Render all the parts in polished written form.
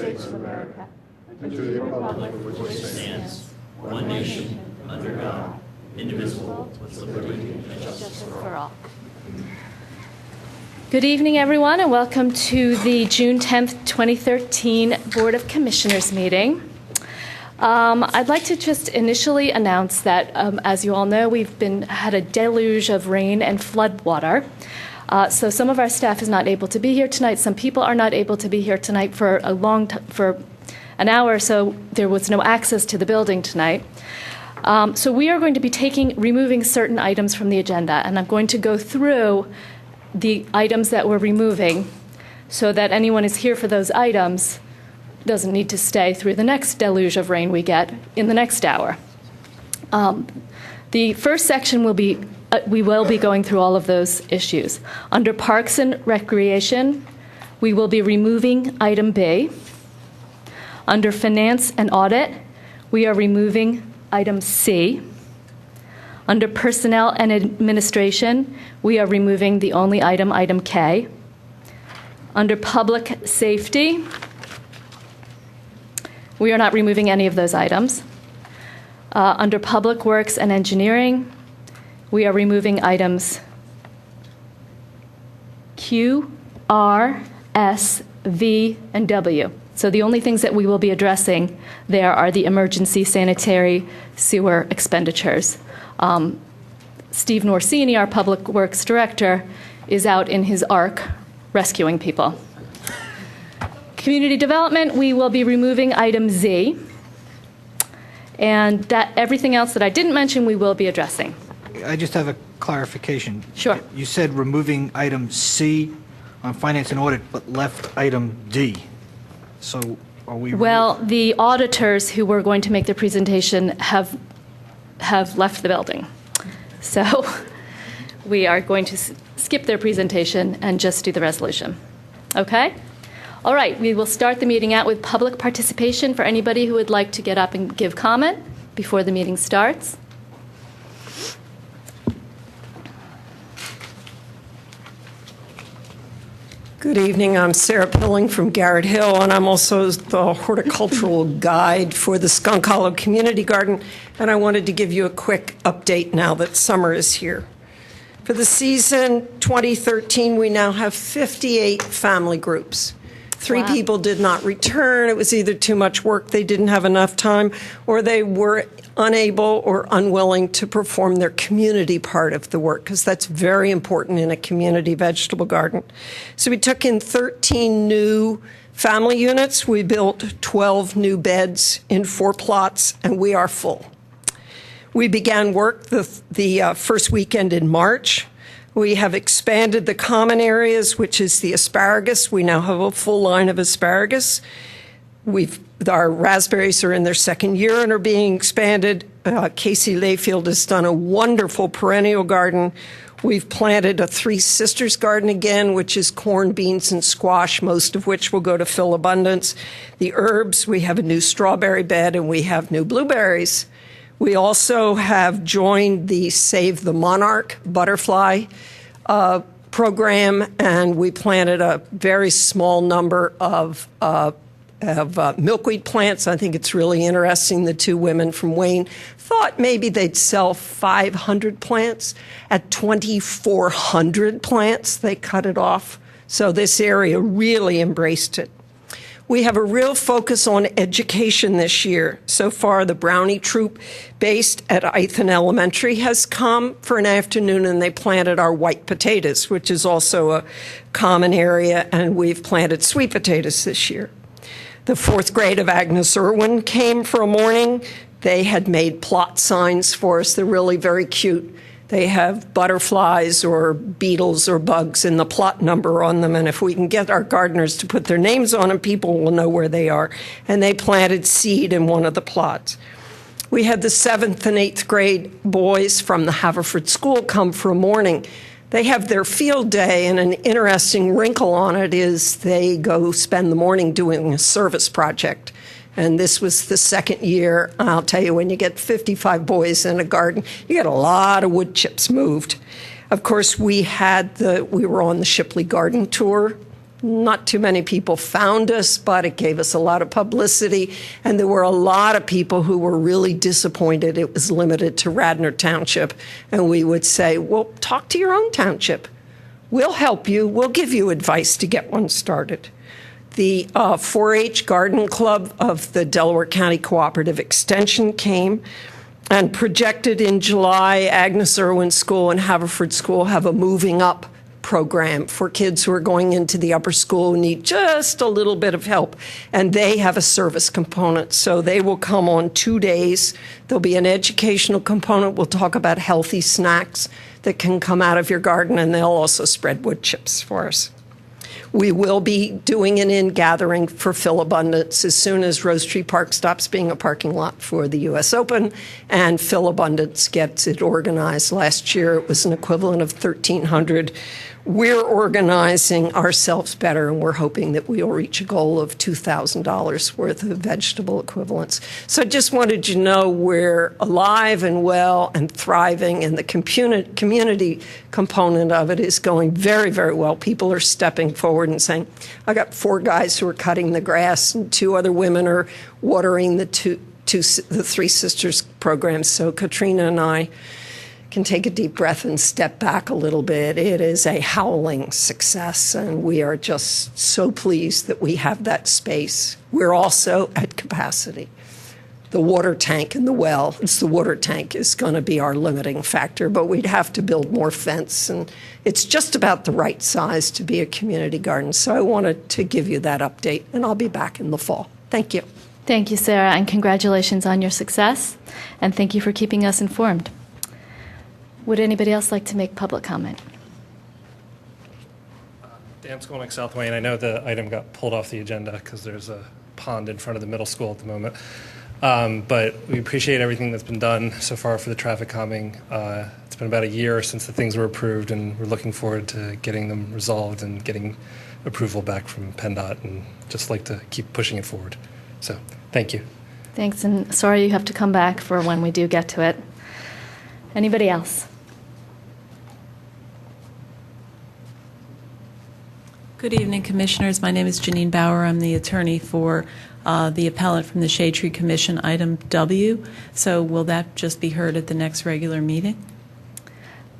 States of America and to the republic for which it stands, one nation, under God, indivisible, with liberty and justice for all. Good evening, everyone, and welcome to the June 10th, 2013 Board of Commissioners meeting. I'd like to just initially announce that, as you all know, we've had a deluge of rain and flood water. So some of our staff is not able to be here tonight. Some people are not able to be here tonight for an hour or so. There was no access to the building tonight. So we are going to be removing certain items from the agenda, and I'm going to go through the items that we're removing so that anyone who's here for those items doesn't need to stay through the next deluge of rain we get in the next hour. The first section we will be going through all of those issues. Under Parks and Recreation, we will be removing item B. Under Finance and Audit, we are removing item C. Under Personnel and Administration, we are removing the only item K. Under Public Safety, we are not removing any of those items. Under Public Works and Engineering, we are removing items Q, R, S, V, and W. So the only things that we will be addressing there are the emergency sanitary sewer expenditures. Steve Norsini, our Public Works Director, is out in his ARC rescuing people. Community Development, we will be removing item Z. And everything else that I didn't mention, we will be addressing. I just have a clarification. Sure. You said removing item C on Finance and Audit, but left item D. So are we... Well, the auditors who were going to make the presentation have left the building. So we are going to skip their presentation and just do the resolution. Okay? All right, we will start the meeting out with public participation for anybody who would like to get up and give comment before the meeting starts. Good evening. I'm Sarah Pilling from Garrett Hill, and I'm also the horticultural guide for the Skunk Hollow Community Garden, and I wanted to give you a quick update now that summer is here. For the season 2013, we now have 58 family groups. Three people did not return. It was either too much work, they didn't have enough time, or they were unable or unwilling to perform their community part of the work, because that's very important in a community vegetable garden. So we took in 13 new family units. We built 12 new beds in 4 plots, and we are full. We began work the first weekend in March. We have expanded the common areas, which is the asparagus. We now have a full line of asparagus. Our raspberries are in their second year and are being expanded. Casey Layfield has done a wonderful perennial garden. We've planted a Three Sisters garden again, which is corn, beans, and squash, most of which will go to Phil Abundance. The herbs, we have a new strawberry bed and we have new blueberries. We also have joined the Save the Monarch butterfly program, and we planted a very small number of milkweed plants. I think it's really interesting. The 2 women from Wayne thought maybe they'd sell 500 plants. At 2,400 plants, they cut it off. So this area really embraced it. We have a real focus on education this year. So far, the Brownie Troop based at Ithan Elementary has come for an afternoon, and they planted our white potatoes, which is also a common area, and we've planted sweet potatoes this year. The 4th grade of Agnes Irwin came for a morning. They had made plot signs for us. They're really very cute. They have butterflies or beetles or bugs and the plot number on them. And if we can get our gardeners to put their names on them, people will know where they are. And they planted seed in one of the plots. We had the 7th and 8th grade boys from the Haverford School come for a morning. They have their field day, and an interesting wrinkle on it is they go spend the morning doing a service project. And this was the second year. I'll tell you, when you get 55 boys in a garden, you get a lot of wood chips moved. Of course, we were on the Shipley Garden Tour Not too many people found us, but it gave us a lot of publicity, and there were a lot of people who were really disappointed it was limited to Radnor Township. And we would say, well, talk to your own township. We'll help you. We'll give you advice to get one started. The 4-H Garden Club of the Delaware County Cooperative Extension came and projected in July. Agnes Irwin School and Haverford School have a moving up program for kids who are going into the upper school who need just a little bit of help. And they have a service component. So they will come on 2 days. There'll be an educational component. We'll talk about healthy snacks that can come out of your garden, and they'll also spread wood chips for us. We will be doing an in-gathering for Philabundance as soon as Rose Tree Park stops being a parking lot for the U.S. Open and Philabundance gets it organized. Last year, it was an equivalent of 1,300. We're organizing ourselves better, and we're hoping that we'll reach a goal of $2,000 worth of vegetable equivalents. So I just wanted you to know we're alive and well and thriving, and the community component of it is going very, very well. People are stepping forward and saying, I got 4 guys who are cutting the grass, and 2 other women are watering the Three Sisters programs. So Katrina and I can take a deep breath and step back a little bit. It is a howling success, and we are just so pleased that we have that space. We're also at capacity. The water tank and the well, it's the water tank is going to be our limiting factor, but we'd have to build more fence, and it's just about the right size to be a community garden. So I wanted to give you that update, and I'll be back in the fall. Thank you. Thank you, Sarah, and congratulations on your success, and thank you for keeping us informed. Would anybody else like to make public comment? Dan Skolnick, South Wayne. I know the item got pulled off the agenda because there's a pond in front of the middle school at the moment. But we appreciate everything that's been done so far for the traffic calming. It's been about a year since the things were approved, and we're looking forward to getting them resolved and getting approval back from PennDOT, and just like to keep pushing it forward. So thank you. Thanks, and sorry you have to come back for when we do get to it. Anybody else? Good evening, Commissioners. My name is Janine Bauer. I'm the attorney for the appellant from the Shade Tree Commission, item W. So will that just be heard at the next regular meeting?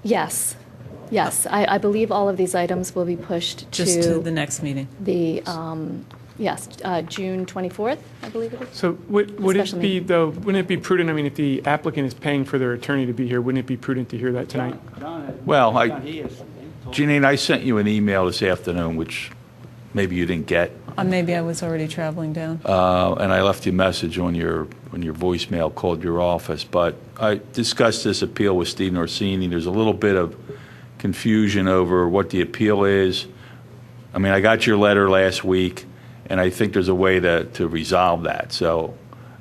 Yes. Yes. I believe all of these items will be pushed Just to the next meeting. The, June 24th, I believe it is. So would it Special be, meeting. though, wouldn't it be prudent, I mean, if the applicant is paying for their attorney to be here, wouldn't it be prudent to hear that tonight? Well, Janine, I sent you an email this afternoon, which maybe you didn't get, Maybe I was already traveling down. and I left you a message on your voicemail, called your office. But I discussed this appeal with Steve Norsini. There's a little bit of confusion over what the appeal is. I mean, I got your letter last week, and I think there's a way to resolve that. So,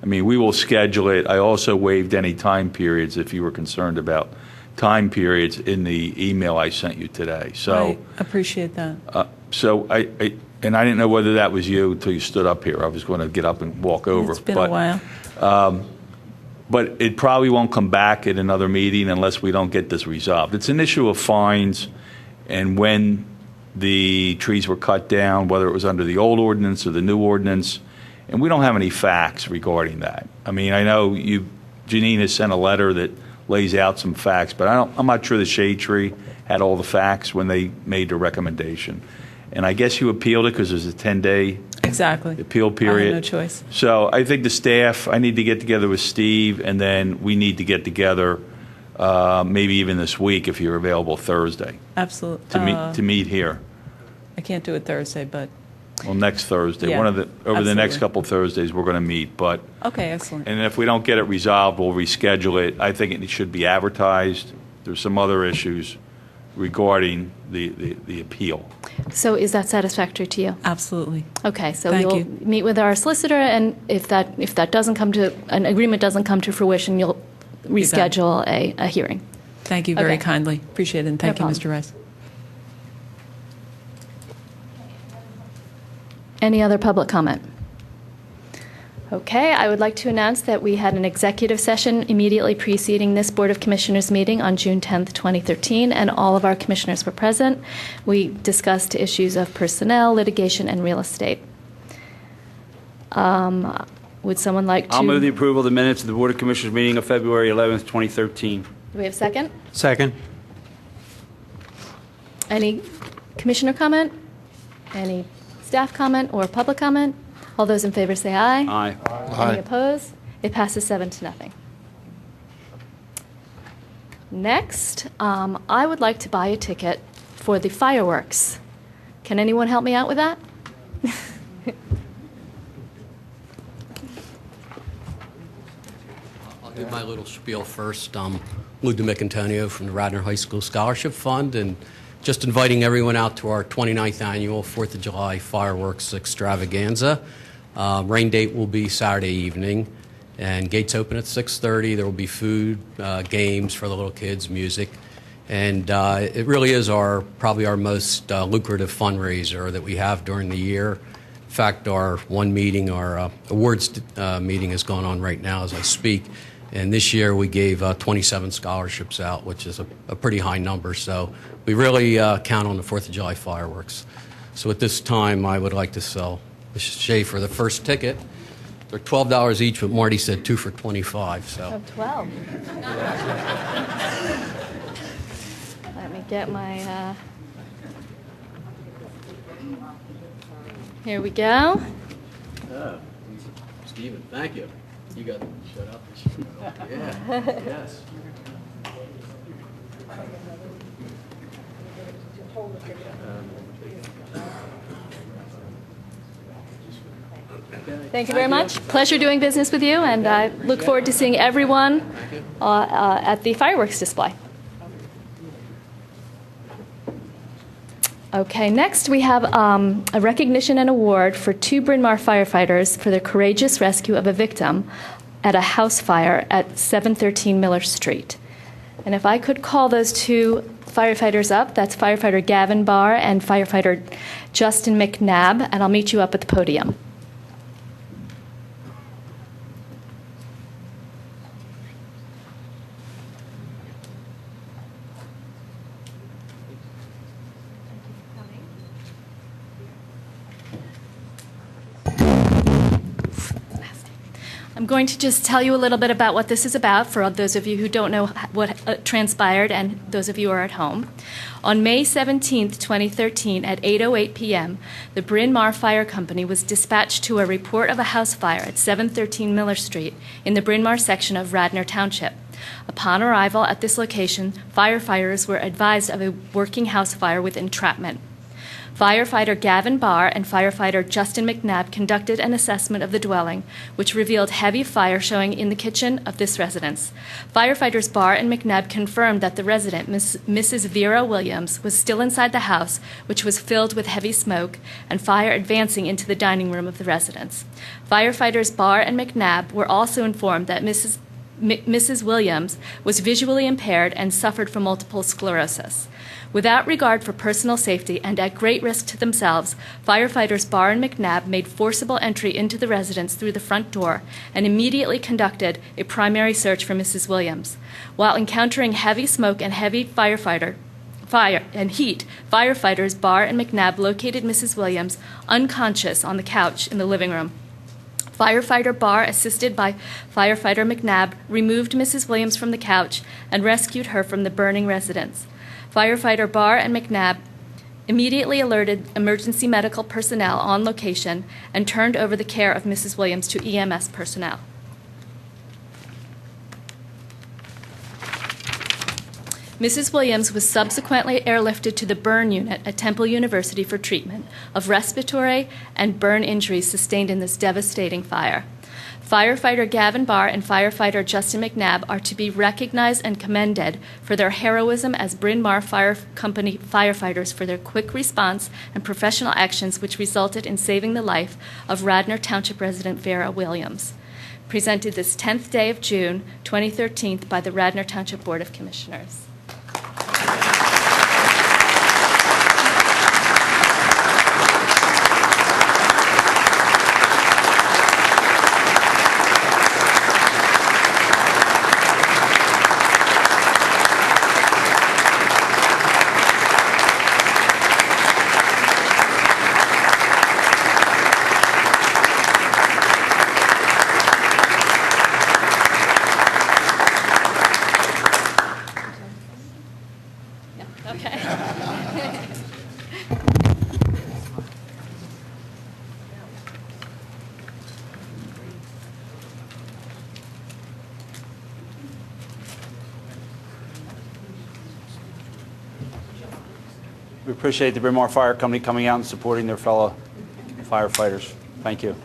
I mean, we will schedule it. I also waived any time periods if you were concerned about time periods in the email I sent you today. So I appreciate that. So I didn't know whether that was you until you stood up here. I was going to get up and walk over. It's been a while. But it probably won't come back at another meeting unless we don't get this resolved. It's an issue of fines and when the trees were cut down, whether it was under the old ordinance or the new ordinance, and we don't have any facts regarding that. I mean, I know Janine has sent a letter that lays out some facts, but I'm not sure the Shade Tree had all the facts when they made the recommendation. And I guess you appealed it because there's a 10-day Exactly. appeal period. I had no choice. So I think the staff, I need to get together with Steve, and then we need to get together maybe even this week if you're available Thursday Absolutely. to meet here. I can't do it Thursday, but Well, next Thursday. Yeah, Over the next absolutely. couple Thursdays, we're going to meet. But okay, excellent. and if we don't get it resolved, we'll reschedule it. I think it should be advertised. There's some other issues regarding the appeal. So is that satisfactory to you? Absolutely. Okay, so Thank you'll you. meet with our solicitor, and if that doesn't come to, an agreement doesn't come to fruition, you'll reschedule a hearing. Thank you very Okay. kindly. Appreciate it, and thank you, problem. Mr. Rice. Any other public comment? Okay, I would like to announce that we had an executive session immediately preceding this Board of Commissioners meeting on June 10th, 2013, and all of our commissioners were present. We discussed issues of personnel, litigation, and real estate. Would someone like to? I'll move the approval of the minutes of the Board of Commissioners meeting of February 11th, 2013. Do we have a second? Second. Any commissioner comment? Any staff comment or public comment? All those in favor say aye. Aye. Any opposed? It passes 7-0. Next, I would like to buy a ticket for the fireworks. Can anyone help me out with that? I'll do my little spiel first. Lou DeMicantonio from the Radnor High School Scholarship Fund, and just inviting everyone out to our 29th annual 4th of July fireworks extravaganza. Rain date will be Saturday evening, and gates open at 6:30. There will be food, games for the little kids, music, and it really is probably our most lucrative fundraiser that we have during the year. In fact, our one meeting, our awards meeting, is going on right now as I speak. And this year we gave 27 scholarships out, which is a pretty high number. So we really count on the 4th of July fireworks. So at this time, I would like to sell Mrs. Schaefer the first ticket. They're $12 each, but Marty said 2 for $25. So. 12. Let me get my. Here we go. Stephen, thank you. You got shut up. Yeah. Yes. Thank you very much. Pleasure doing business with you, and I look forward to seeing everyone at the fireworks display. Okay, next we have a recognition and award for 2 Bryn Mawr firefighters for their courageous rescue of a victim at a house fire at 713 Miller Street. And if I could call those 2 firefighters up, that's firefighter Gavin Barr and firefighter Justin McNabb, and I'll meet you up at the podium. I'm going to just tell you a little bit about what this is about for those of you who don't know what transpired and those of you who are at home. On May 17, 2013, at 8:08 p.m., the Bryn Mawr Fire Company was dispatched to a report of a house fire at 713 Miller Street in the Bryn Mawr section of Radnor Township. Upon arrival at this location, firefighters were advised of a working house fire with entrapment. Firefighter Gavin Barr and firefighter Justin McNabb conducted an assessment of the dwelling, which revealed heavy fire showing in the kitchen of this residence. Firefighters Barr and McNabb confirmed that the resident, Mrs. Vera Williams, was still inside the house, which was filled with heavy smoke and fire advancing into the dining room of the residence. Firefighters Barr and McNabb were also informed that Mrs. Williams was visually impaired and suffered from multiple sclerosis. Without regard for personal safety and at great risk to themselves, firefighters Barr and McNabb made forcible entry into the residence through the front door and immediately conducted a primary search for Mrs. Williams. While encountering heavy smoke and heavy fire and heat, firefighters Barr and McNabb located Mrs. Williams unconscious on the couch in the living room. Firefighter Barr, assisted by firefighter McNabb, removed Mrs. Williams from the couch and rescued her from the burning residence. Firefighter Barr and McNabb immediately alerted emergency medical personnel on location and turned over the care of Mrs. Williams to EMS personnel. Mrs. Williams was subsequently airlifted to the burn unit at Temple University for treatment of respiratory and burn injuries sustained in this devastating fire. Firefighter Gavin Barr and firefighter Justin McNabb are to be recognized and commended for their heroism as Bryn Mawr Fire Company firefighters for their quick response and professional actions which resulted in saving the life of Radnor Township resident Vera Williams. Presented this 10th day of June, 2013 by the Radnor Township Board of Commissioners. We appreciate the Bryn Mawr Fire Company coming out and supporting their fellow firefighters. Thank you.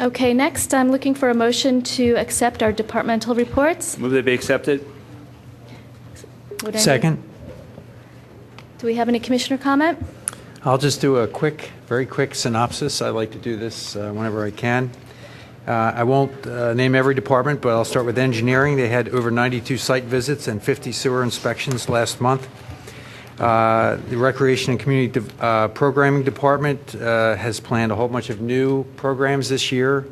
Okay, next I'm looking for a motion to accept our departmental reports. Move they be accepted. Would any- Second. Do we have any commissioner comment? I'll just do a very quick synopsis. I like to do this whenever I can. I won't name every department, but I'll start with engineering. They had over 92 site visits and 50 sewer inspections last month. The Recreation and Community Programming Department has planned a whole bunch of new programs this year.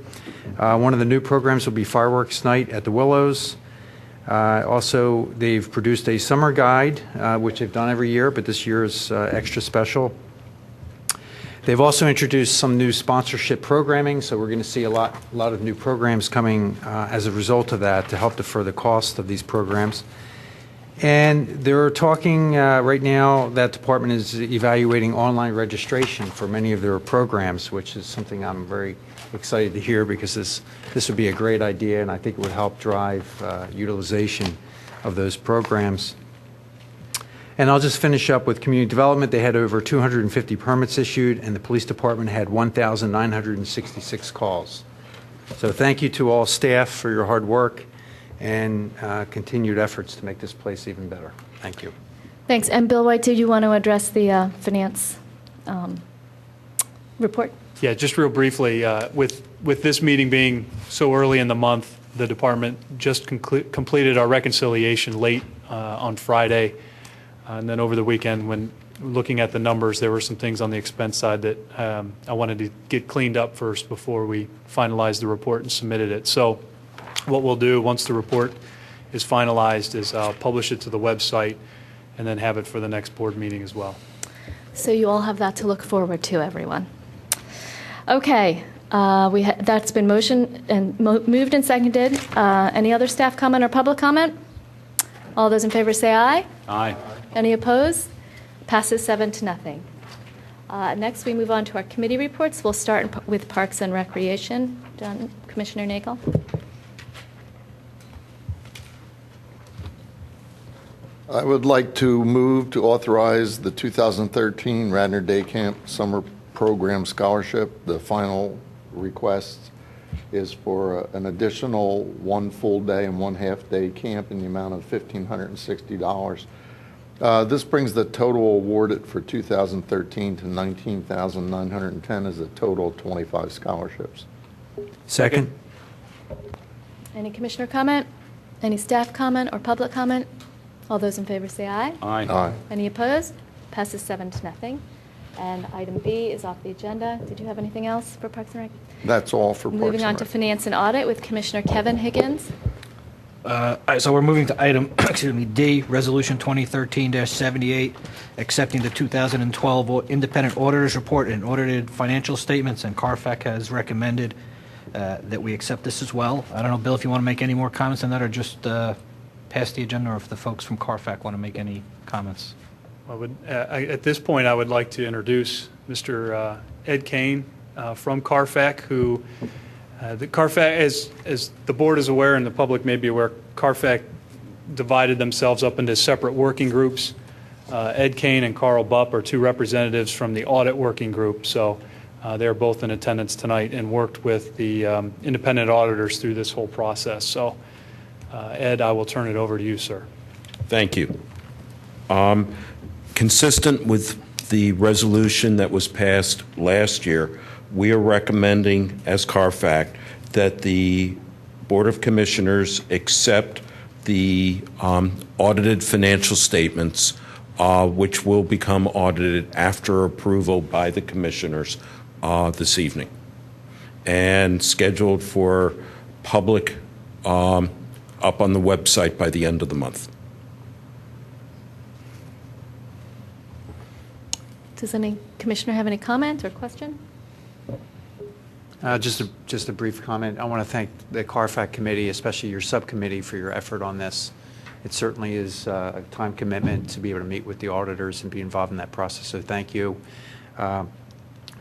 One of the new programs will be Fireworks Night at the Willows. Also, they've produced a summer guide, which they've done every year, but this year is extra special. They've also introduced some new sponsorship programming, so we're going to see a lot of new programs coming as a result of that to help defer the cost of these programs. And they're talking right now, that department is evaluating online registration for many of their programs, which is something I'm very excited to hear because this would be a great idea, and I think it would help drive utilization of those programs. And I'll just finish up with community development. They had over 250 permits issued, and the police department had 1,966 calls. So thank you to all staff for your hard work and continued efforts to make this place even better. Thank you. Thanks. And Bill White, did you want to address the finance report? Yeah, just real briefly, with this meeting being so early in the month, the department just completed our reconciliation late on Friday. And then over the weekend, when looking at the numbers, there were some things on the expense side that I wanted to get cleaned up first before we finalized the report and submitted it. So what we'll do once the report is finalized is I'll publish it to the website and then have it for the next board meeting as well. So you all have that to look forward to, everyone. Okay, that's been motioned and moved and seconded. Any other staff comment or public comment? All those in favor say aye. Aye. Any opposed? Passes 7-0. Next, we move on to our committee reports. We'll start with Parks and Recreation. Commissioner Nagel. I would like to move to authorize the 2013 Radnor Day Camp Summer Program Scholarship. The final request is for an additional 1 full day and 1 half day camp in the amount of $1,560. This brings the total awarded for 2013 to $19,910 as a total of 25 scholarships. Second. Any commissioner comment? Any staff comment or public comment? All those in favor say aye. Aye. Aye. Any opposed? Passes 7-0. And item B is off the agenda. Did you have anything else for Parks and Rec? That's all for Parks Moving and on to Rec. Finance and Audit with Commissioner Kevin Higgins. So we're moving to item, D, Resolution 2013-78, accepting the 2012 Independent Auditor's Report and audited financial statements, and CARFAC has recommended that we accept this as well. I don't know, Bill, if you want to make any more comments on that, or just pass the agenda, or if the folks from CARFAC want to make any comments. At this point, I would like to introduce Mr. Ed Kane from CARFAC, who the CARFAC, as the board is aware and the public may be aware, CARFAC divided themselves up into separate working groups. Ed Kane and Carl Bupp are two representatives from the audit working group, so they're both in attendance tonight and worked with the independent auditors through this whole process. So, Ed, I will turn it over to you, sir. Thank you. Consistent with the resolution that was passed last year, we are recommending as CARFAC that the Board of Commissioners accept the audited financial statements, which will become audited after approval by the Commissioners this evening, and scheduled for public up on the website by the end of the month. Does any commissioner have any comment or question? Just a brief comment. I want to thank the CARFAC committee, especially your subcommittee, for your effort on this. It certainly is a time commitment to be able to meet with the auditors and be involved in that process, so thank you.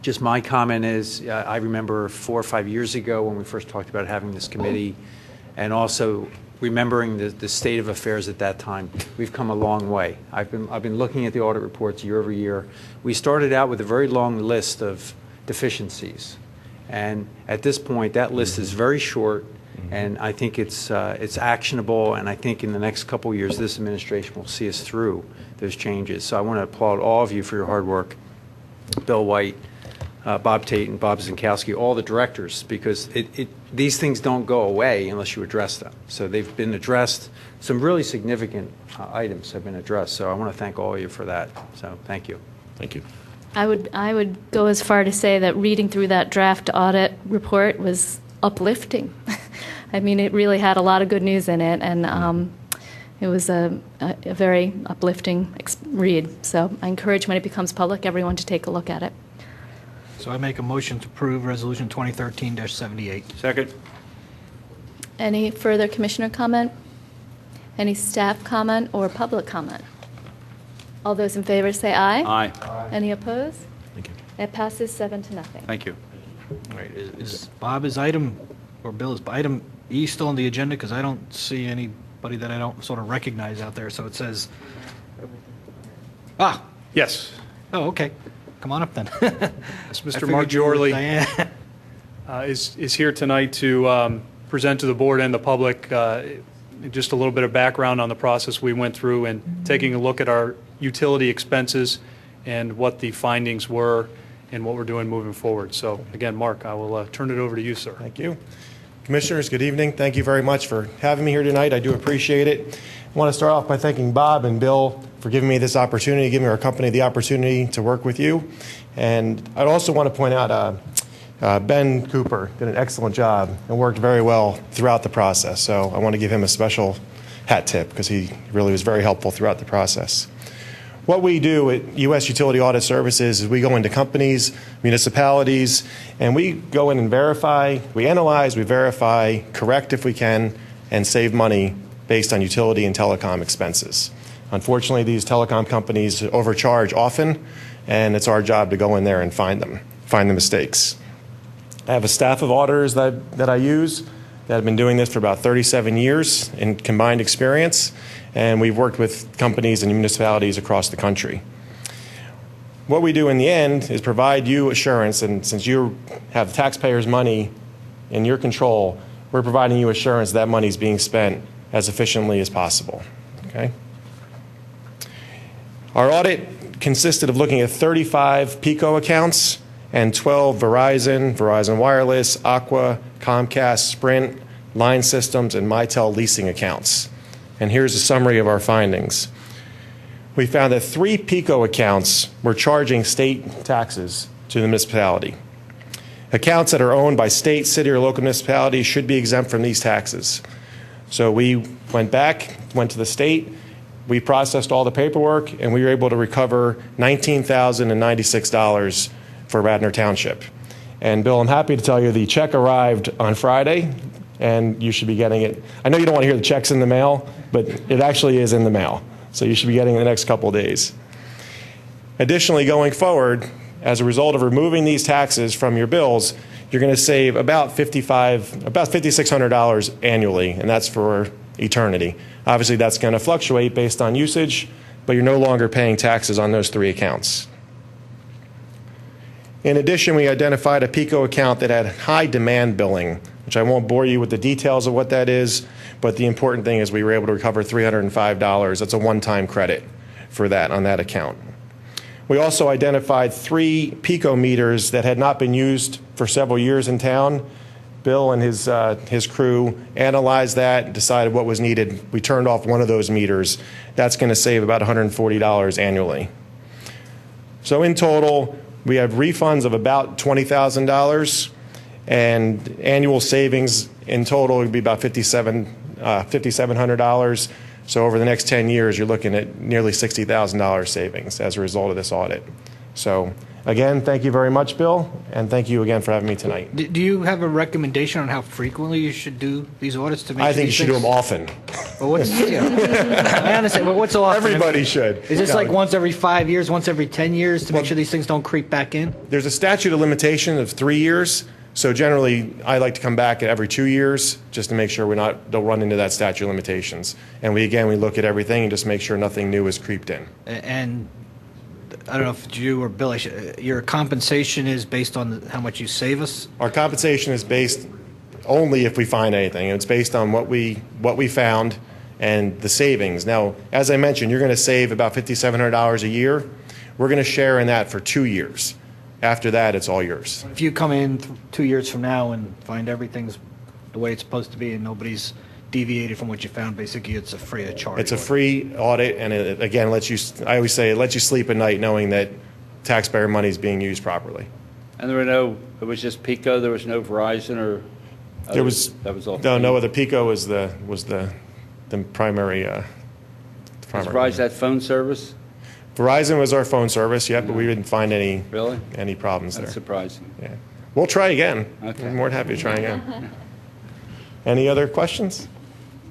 Just my comment is, I remember 4 or 5 years ago when we first talked about having this committee, and also remembering the state of affairs at that time. We've come a long way. I've been looking at the audit reports year over year. We started out with a very long list of deficiencies, and at this point, that list is very short, and I think it's actionable, and I think in the next couple of years, this administration will see us through those changes. So I want to applaud all of you for your hard work. Bill White, Bob Tate, and Bob Zinkowski, all the directors, because these things don't go away unless you address them. So they've been addressed. Some really significant items have been addressed. So I want to thank all of you for that. So thank you. Thank you. I would go as far to say that reading through that draft audit report was uplifting. I mean, it really had a lot of good news in it, and it was a very uplifting read. So I encourage, when it becomes public, everyone to take a look at it. So I make a motion to approve Resolution 2013-78. Second. Any further commissioner comment? Any staff comment or public comment? All those in favor say aye. Aye. Any opposed? Thank you. It passes 7-0. Thank you. All right, is Bob's item, or Bill's item E still on the agenda? Because I don't see anybody that I don't sort of recognize out there. So it says, Yes. oh, okay. Come on up then. Yes, Mr. Mark Jorley is here tonight to present to the board and the public just a little bit of background on the process we went through and taking a look at our utility expenses and what the findings were and what we're doing moving forward. So again, Mark, I will turn it over to you, sir. Thank you. Commissioners, good evening. Thank you very much for having me here tonight. I do appreciate it. I want to start off by thanking Bob and Bill for giving me this opportunity, giving our company the opportunity to work with you. And I'd also want to point out Ben Cooper did an excellent job and worked very well throughout the process. So I want to give him a special hat tip because he really was very helpful throughout the process. What we do at U.S. Utility Audit Services is we go into companies, municipalities, and we go in and verify, we analyze, we verify, correct if we can, and save money based on utility and telecom expenses. Unfortunately, these telecom companies overcharge often, and it's our job to go in there and find the mistakes. I have a staff of auditors that I use that have been doing this for about 37 years in combined experience, and we've worked with companies and municipalities across the country. What we do in the end is provide you assurance, and since you have taxpayers' money in your control, we're providing you assurance that money is being spent as efficiently as possible. Okay? Our audit consisted of looking at 35 PICO accounts and 12 Verizon Wireless, Aqua, Comcast, Sprint, Line Systems, and Mitel leasing accounts. And here's a summary of our findings. We found that 3 PICO accounts were charging state taxes to the municipality. Accounts that are owned by state, city, or local municipalities should be exempt from these taxes. So we went to the state, we processed all the paperwork, and we were able to recover $19,096 for Radnor Township. And Bill, I'm happy to tell you the check arrived on Friday, and you should be getting it. I know you don't want to hear the checks in the mail, but it actually is in the mail. So you should be getting it in the next couple of days. Additionally, going forward, as a result of removing these taxes from your bills, you're going to save about $5,600 annually, and that's for eternity. Obviously, that's going to fluctuate based on usage, but you're no longer paying taxes on those 3 accounts. In addition, we identified a PICO account that had high demand billing, which I won't bore you with the details of what that is, but the important thing is we were able to recover $305. That's a one-time credit for that on that account. We also identified 3 PICO meters that had not been used for several years in town. Bill and his crew analyzed that, decided what was needed. We turned off one of those meters. That's going to save about $140 annually. So in total, we have refunds of about $20,000 and annual savings In total, it would be about $5,700. So over the next 10 years, you're looking at nearly $60,000 savings as a result of this audit. So again, thank you very much, Bill, and thank you again for having me tonight. Do you have a recommendation on how frequently you should do these audits to make I sure think you these should do things- them often. Well, what's, I understand, but what's often? Everybody should. Is this No. like once every 5 years, once every 10 years to make sure these things don't creep back in? There's a statute of limitation of 3 years. So generally, I like to come back every 2 years just to make sure don't run into that statute of limitations. And we look at everything and just make sure nothing new is creeped in. And I don't know if it's you or Bill, your compensation is based on how much you save us? Our compensation is based only if we find anything. It's based on what we found and the savings. Now, as I mentioned, you're going to save about $5,700 a year. We're going to share in that for 2 years. After that, it's all yours. If you come in 2 years from now and find everything's the way it's supposed to be and nobody's deviated from what you found, basically it's a free of charge. It's a free audit, and it, again, I always say, it lets you sleep at night knowing that taxpayer money is being used properly. And it was just Pico, there was no Verizon or? There was, that was all. no, the Pico was the primary. Was Verizon that phone service? Verizon was our phone service, yeah, but we didn't find any problems That's there. surprising. Yeah. We'll try again. Okay. I'm more than happy to try again. Any other questions?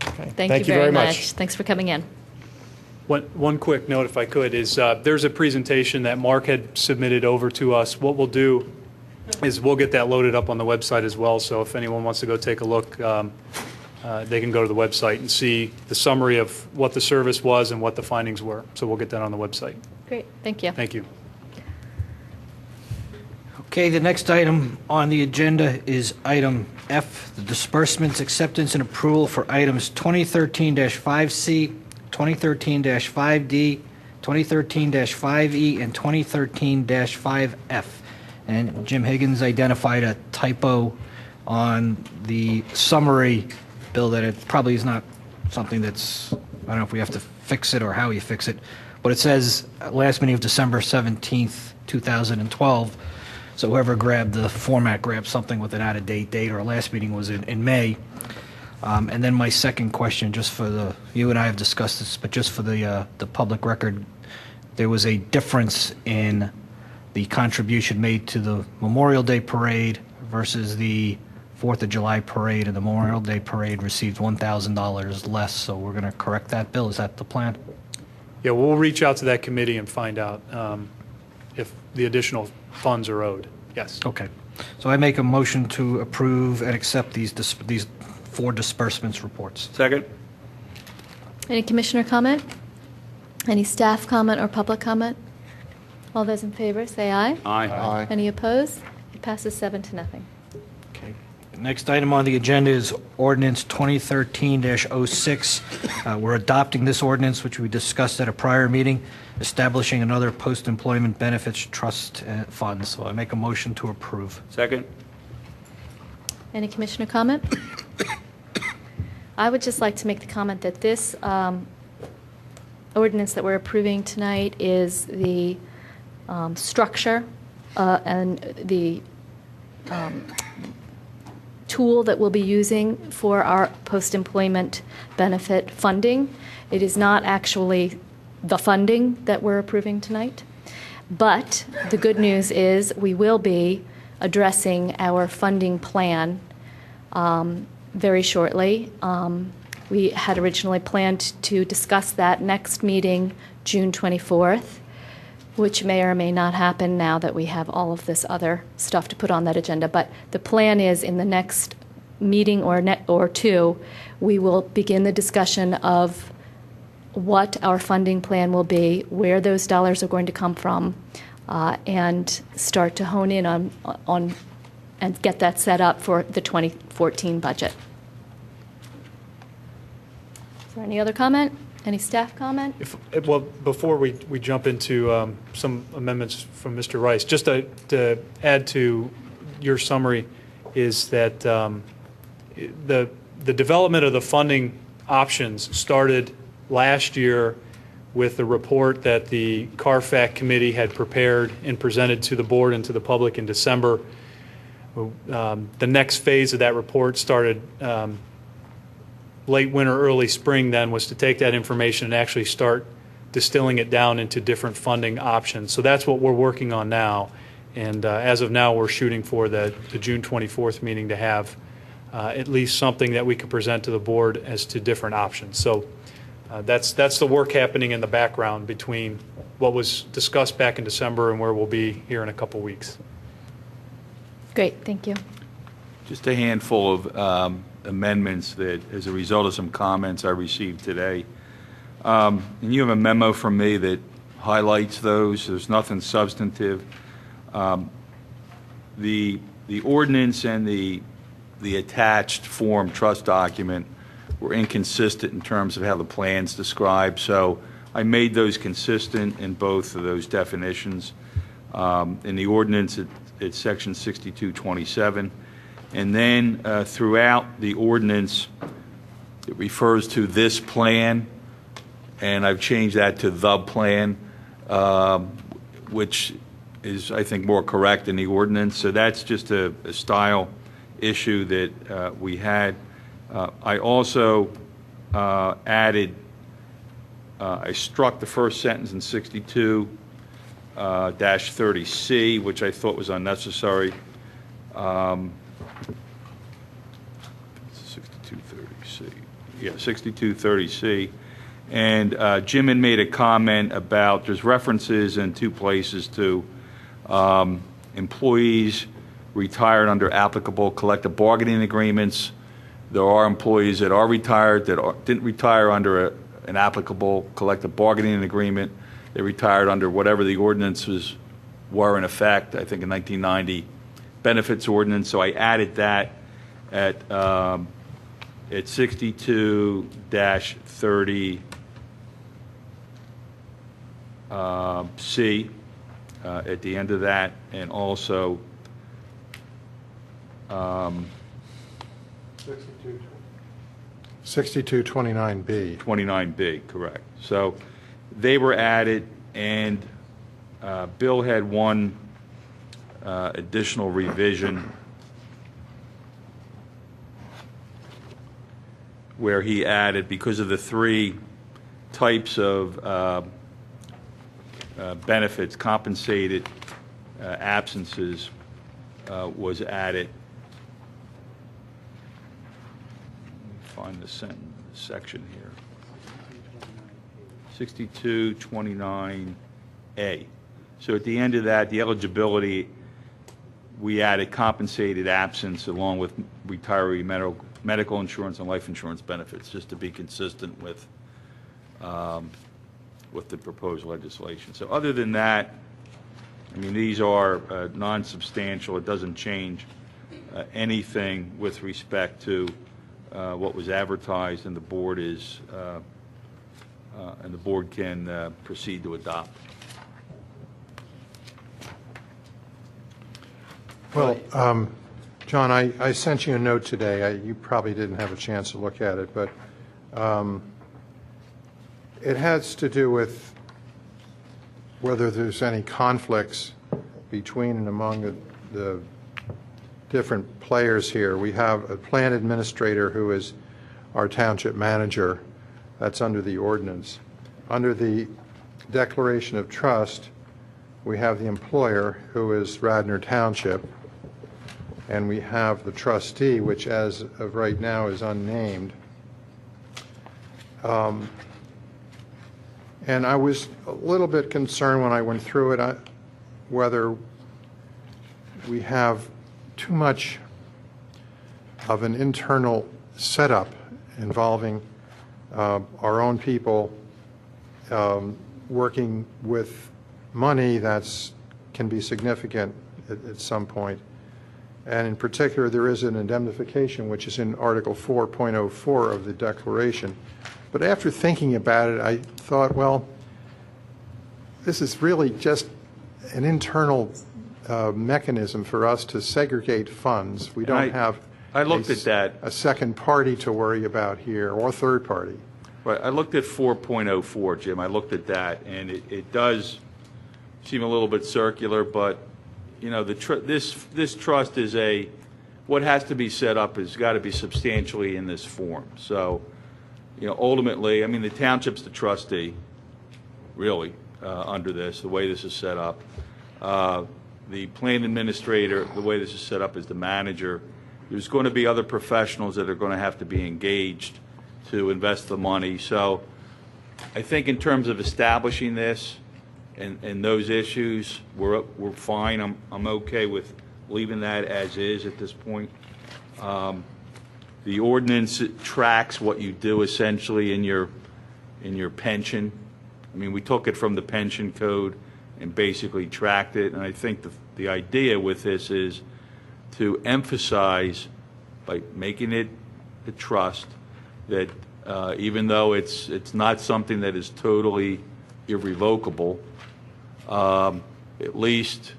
Okay. Thank you very much. Thanks for coming in. One quick note, if I could, is there's a presentation that Mark had submitted over to us. What we'll do is we'll get that loaded up on the website as well, so if anyone wants to go take a look, they can go to the website and see the summary of what the service was and what the findings were. So we'll get that on the website. Great, thank you. Thank you. Okay, the next item on the agenda is item F, the disbursements, acceptance, and approval for items 2013-5C, 2013-5D, 2013-5E, and 2013-5F. And Jim Higgins identified a typo on the summary, Bill, that it probably is not something that's, I don't know if we have to fix it or how you fix it, but it says last meeting of December 17th, 2012. So whoever grabbed the format grabbed something with an out-of-date date. Our last meeting was in May. And then my second question, just for you and I have discussed this, but just for the public record, there was a difference in the contribution made to the Memorial Day Parade versus the 4th of July Parade, and the Memorial Day Parade received $1,000 less. So we're going to correct that, Bill. Is that the plan? Yeah, we'll reach out to that committee and find out if the additional funds are owed. Yes. Okay. So I make a motion to approve and accept these 4 disbursements reports. Second? Any commissioner comment? Any staff comment or public comment? All those in favor, say aye. Aye. Aye. Any opposed? It passes 7-0. Okay. The next item on the agenda is ordinance 2013-06. We're adopting this ordinance, which we discussed at a prior meeting, establishing another post-employment benefits trust fund. So I make a motion to approve. Second? Any commissioner comment? I would just like to make the comment that this ordinance that we're approving tonight is the structure and the tool that we'll be using for our post-employment benefit funding. It is not actually the funding that we're approving tonight, but the good news is we will be addressing our funding plan very shortly. We had originally planned to discuss that next meeting, June 24th, which may or may not happen now that we have all of this other stuff to put on that agenda. But the plan is in the next meeting or two, we will begin the discussion of what our funding plan will be, where those dollars are going to come from, and start to hone in on and get that set up for the 2014 budget. Is there any other comment? Any staff comment? Well, before we jump into some amendments from Mr. Rice, just to add to your summary is that the development of the funding options started last year with the report that the CARFAC committee had prepared and presented to the board and to the public in December. The next phase of that report started late winter, early spring then, was to take that information and actually start distilling it down into different funding options. So that's what we're working on now. And as of now, we're shooting for the June 24th meeting to have at least something that we can present to the board as to different options. So that's the work happening in the background between what was discussed back in December and where we'll be here in a couple weeks. Great, thank you. Just a handful of amendments that, as a result of some comments I received today. And you have a memo from me that highlights those. There's nothing substantive. The ordinance and the attached form trust document were inconsistent in terms of how the plan's described. So I made those consistent in both of those definitions. In the ordinance, it's section 6227. And then throughout the ordinance, it refers to this plan, and I've changed that to the plan, which is, I think, more correct in the ordinance. So that's just a style issue that we had. I also added, I struck the first sentence in 62-30C, which I thought was unnecessary. 6230C. Yeah, 6230C. And Jim had made a comment about there's references in two places to employees retired under applicable collective bargaining agreements. There are employees that are retired that didn't retire under an applicable collective bargaining agreement. They retired under whatever the ordinances were in effect, I think in 1990, benefits ordinance. So I added that at 62-30C at the end of that, and also 6229B. 29B, correct. So they were added, and Bill had one additional revision where he added, because of the three types of benefits, compensated absences was added. Let me find the section here. 6229A. So at the end of that, the eligibility, we added compensated absence along with retiree medical insurance and life insurance benefits, just to be consistent with the proposed legislation. So other than that, I mean, these are non-substantial. It doesn't change anything with respect to what was advertised, and the board is can proceed to adopt. Well, John, I sent you a note today. You probably didn't have a chance to look at it, but it has to do with whether there's any conflicts between and among the different players here. We have a plan administrator who is our township manager. That's under the ordinance. Under the declaration of trust, we have the employer, who is Radnor Township, and we have the trustee, which as of right now is unnamed. And I was a little bit concerned when I went through it whether we have too much of an internal setup involving our own people working with money that can be significant at some point. And in particular, there is an indemnification, which is in Article 4.04 of the Declaration. But after thinking about it, I thought, well, this is really just an internal mechanism for us to segregate funds. We don't have a second party to worry about here, or third party. Right. I looked at 4.04, Jim. I looked at that, and it does seem a little bit circular, but this trust is what has to be set up has got to be substantially in this form. So, ultimately, I mean, the township's the trustee, really, under this, the way this is set up. The plan administrator, the way this is set up, is the manager. There's going to be other professionals that are going to have to be engaged to invest the money. So I think in terms of establishing this and those issues, we're fine. I'm okay with leaving that as is at this point. The ordinance tracks what you do essentially in your pension. I mean, we took it from the pension code and basically tracked it. And I think the idea with this is to emphasize, by making it a trust, that even though it's not something that is totally irrevocable, at least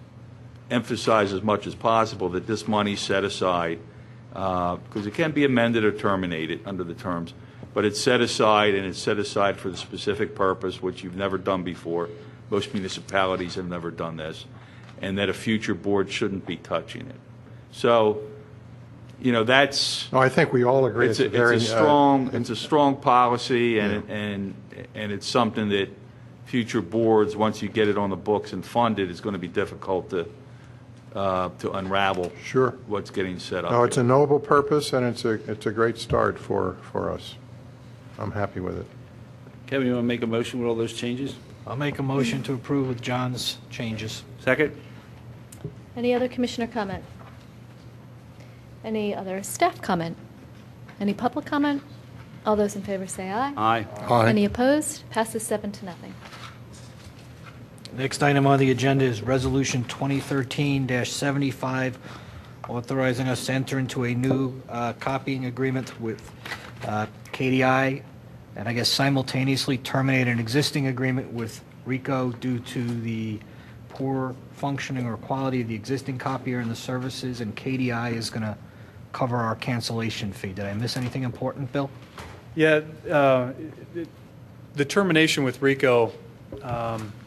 emphasize as much as possible that this money's set aside, because it can be amended or terminated under the terms, but it's set aside, and it's set aside for the specific purpose, which you've never done before. Most municipalities have never done this, and that a future board shouldn't be touching it. So, that's. No, I think we all agree. It's a strong policy, and it's something that future boards, once you get it on the books and funded, is going to be difficult to unravel. Sure. What's getting set up. No, it's a noble purpose, and it's a great start for us. I'm happy with it. Kevin, you want to make a motion with all those changes? I'll make a motion to approve with John's changes. Second? Any other commissioner comment? Any other staff comment? Any public comment? All those in favor say aye. Aye. Aye. Any opposed? Passes 7-0. Next item on the agenda is Resolution 2013-75, authorizing us to enter into a new copying agreement with KDI, and I guess simultaneously terminate an existing agreement with RICO due to the poor functioning or quality of the existing copier and the services, and KDI is going to cover our cancellation fee. Did I miss anything important, Bill? Yeah, the termination with RICO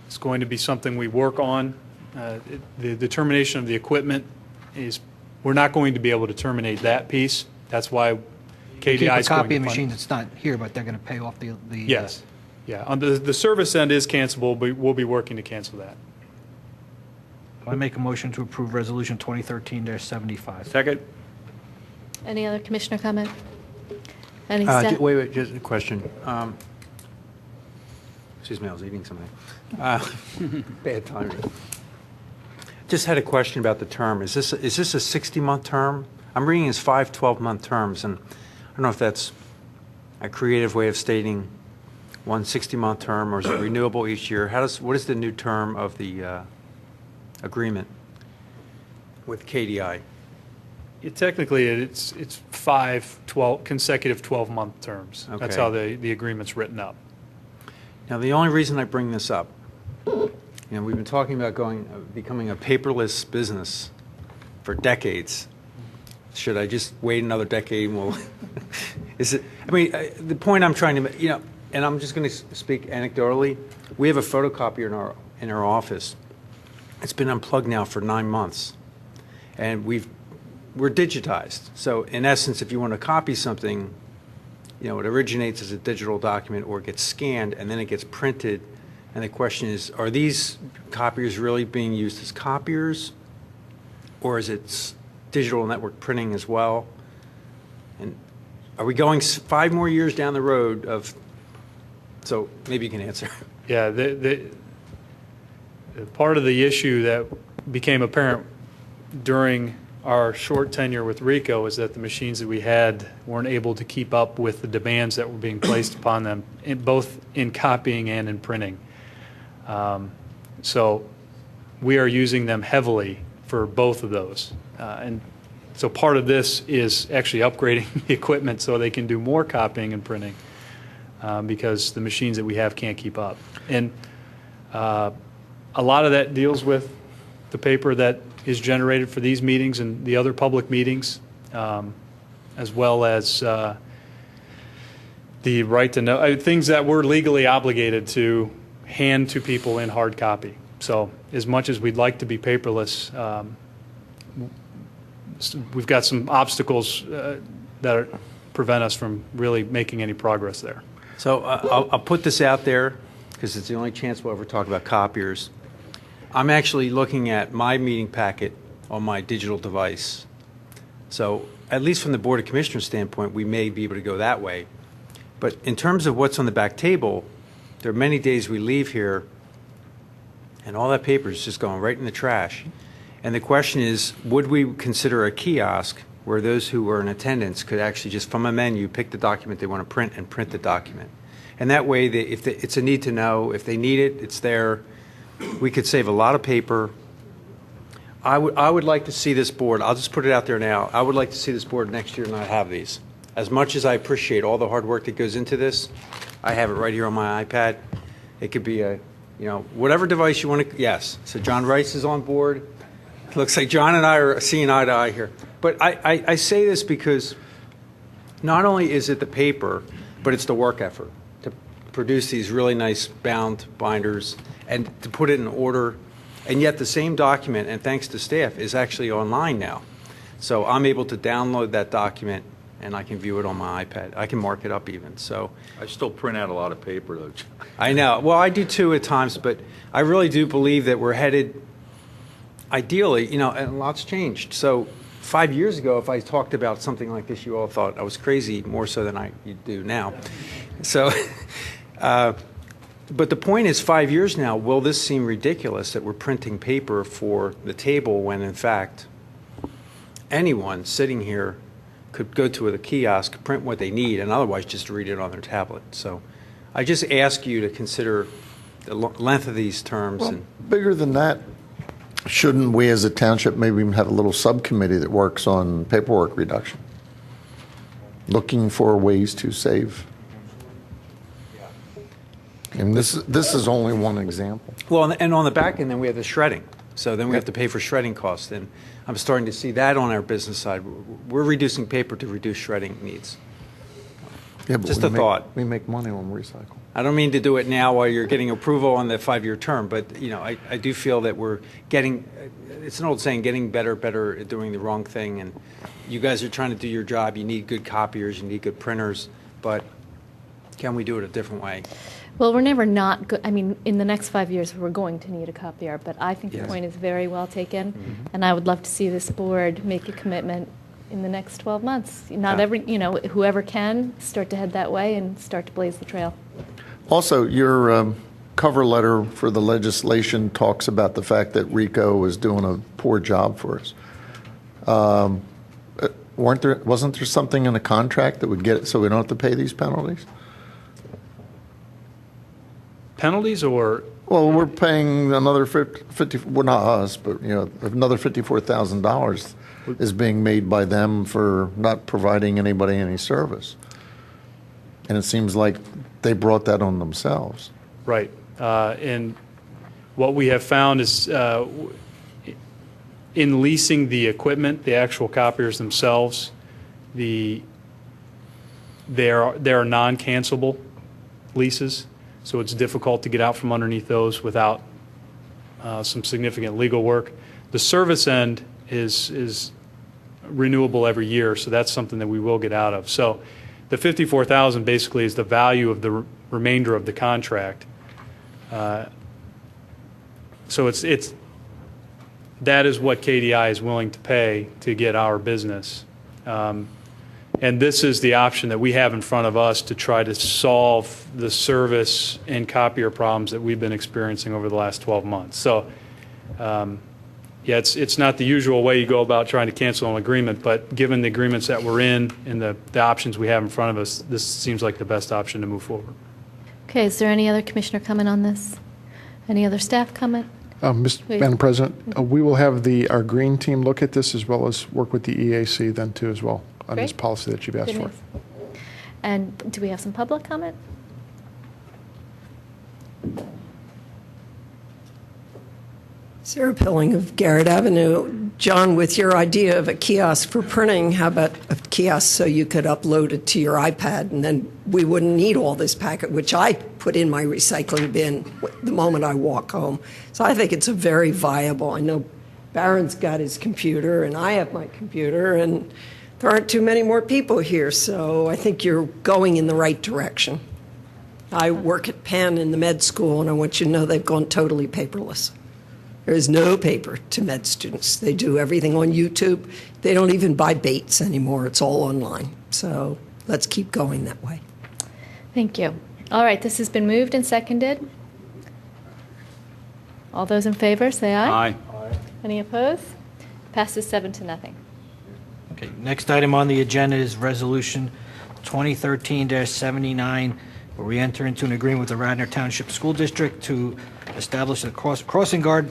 is going to be something we work on. The termination of the equipment is, we're not going to be able to terminate that piece. That's why KDI is Keep a going copying to machine that's not here, but they're going to pay off the Yes. Yeah. On the service end is cancelable, but we'll be working to cancel that. I make a motion to approve Resolution 2013-75. Second? Any other commissioner comment? Any staff? Wait, just a question. Excuse me, I was eating something. Bad timing. Just had a question about the term. Is this a 60-month term? I'm reading as 5 12-month terms, and I don't know if that's a creative way of stating one 60-month term, or is it renewable each year? What is the new term of the agreement with KDI? Technically, it's 5 consecutive 12-month terms. Okay. That's how the agreement's written up. Now, the only reason I bring this up, we've been talking about becoming a paperless business for decades. Should I just wait another decade? Well, the point I'm trying to make, and I'm just going to speak anecdotally. We have a photocopier in our office. It's been unplugged now for 9 months, and we're digitized. So, in essence, if you want to copy something, it originates as a digital document or it gets scanned and then it gets printed. And the question is, are these copiers really being used as copiers, or is it digital network printing as well? And are we going 5 more years down the road of? So maybe you can answer. Yeah, the part of the issue that became apparent during our short tenure with RICO is that the machines that we had weren't able to keep up with the demands that were being placed upon them, both in copying and in printing. So we are using them heavily for both of those. And so part of this is actually upgrading the equipment so they can do more copying and printing, because the machines that we have can't keep up. And a lot of that deals with the paper that is generated for these meetings and the other public meetings, as well as the right to know, things that we're legally obligated to hand to people in hard copy. So as much as we'd like to be paperless, we've got some obstacles that prevent us from really making any progress there. So I'll put this out there because it's the only chance we'll ever talk about copiers. I'm actually looking at my meeting packet on my digital device. So at least from the Board of Commissioners standpoint, we may be able to go that way. But in terms of what's on the back table, there are many days we leave here and all that paper is just going right in the trash. And the question is, would we consider a kiosk where those who were in attendance could actually just from a menu pick the document they want to print and print the document? And that way, it's a need to know. If they need it, it's there. We could save a lot of paper. I would like to see this board, I'll just put it out there now, I would like to see this board next year not have these. As much as I appreciate all the hard work that goes into this, I have it right here on my iPad. It could be whatever device you want to, yes. So John Rice is on board. It looks like John and I are seeing eye to eye here. But I say this because not only is it the paper, but it's the work effort to produce these really nice bound binders and to put it in order. And yet the same document, and thanks to staff, is actually online now. So I'm able to download that document and I can view it on my iPad. I can mark it up even. So I still print out a lot of paper, though. I know. Well, I do too at times, but I really do believe that we're headed, ideally, and a lot's changed. So 5 years ago, if I talked about something like this, you all thought I was crazy, more so than I do now. So, but the point is, 5 years now, will this seem ridiculous that we're printing paper for the table when, in fact, anyone sitting here could go to a kiosk, print what they need, and otherwise just read it on their tablet. So I just ask you to consider the length of these terms. Well, bigger than that, shouldn't we as a township maybe even have a little subcommittee that works on paperwork reduction? Looking for ways to save. And this is only one example. Well, and on the back end, then we have the shredding. So then we have to pay for shredding costs. And I'm starting to see that on our business side. We're reducing paper to reduce shredding needs. Yeah, but just a thought. We make money on recycle. I don't mean to do it now while you're getting approval on the 5-year term, but I do feel that we're getting, it's an old saying, getting better at doing the wrong thing. And you guys are trying to do your job. You need good copiers, you need good printers, but can we do it a different way? Well, we're never not good. I mean, in the next 5 years, we're going to need a copier, but I think the point is very well taken, and I would love to see this board make a commitment in the next 12 months. Not every, whoever can, start to head that way and start to blaze the trail. Also, your cover letter for the legislation talks about the fact that RICO is doing a poor job for us. Wasn't there something in a contract that would get it so we don't have to pay these penalties? Penalties or? Well, we're paying another well, not us, but another $54,000 is being made by them for not providing anybody any service. And it seems like they brought that on themselves. Right. And what we have found is in leasing the equipment, the actual copiers themselves, they are non-cancelable leases. So it's difficult to get out from underneath those without some significant legal work. The service end is renewable every year, so that's something that we will get out of. So the $54,000 basically is the value of the remainder of the contract. So that is what KDI is willing to pay to get our business. And this is the option that we have in front of us to try to solve the service and copier problems that we've been experiencing over the last 12 months. So, it's not the usual way you go about trying to cancel an agreement, but given the agreements that we're in and the options we have in front of us, this seems like the best option to move forward. Okay, is there any other commissioner comment on this? Any other staff comment? Madam President, we will have our green team look at this as well as work with the EAC then too as well on this policy that you've asked for. And do we have some public comment? Sarah Pilling of Garrett Avenue. John, with your idea of a kiosk for printing, how about a kiosk so you could upload it to your iPad and then we wouldn't need all this packet, which I put in my recycling bin the moment I walk home. So I think it's a very viable. I know Barron's got his computer, and I have my computer, and there aren't too many more people here, so I think you're going in the right direction. I work at Penn in the med school, and I want you to know they've gone totally paperless. There is no paper to med students. They do everything on YouTube. They don't even buy Bates anymore. It's all online. So let's keep going that way. Thank you. All right, this has been moved and seconded. All those in favor, say aye. Aye. Any opposed? Passes 7-0. Okay, next item on the agenda is Resolution 2013-79, where we enter into an agreement with the Radnor Township School District to establish a crossing guard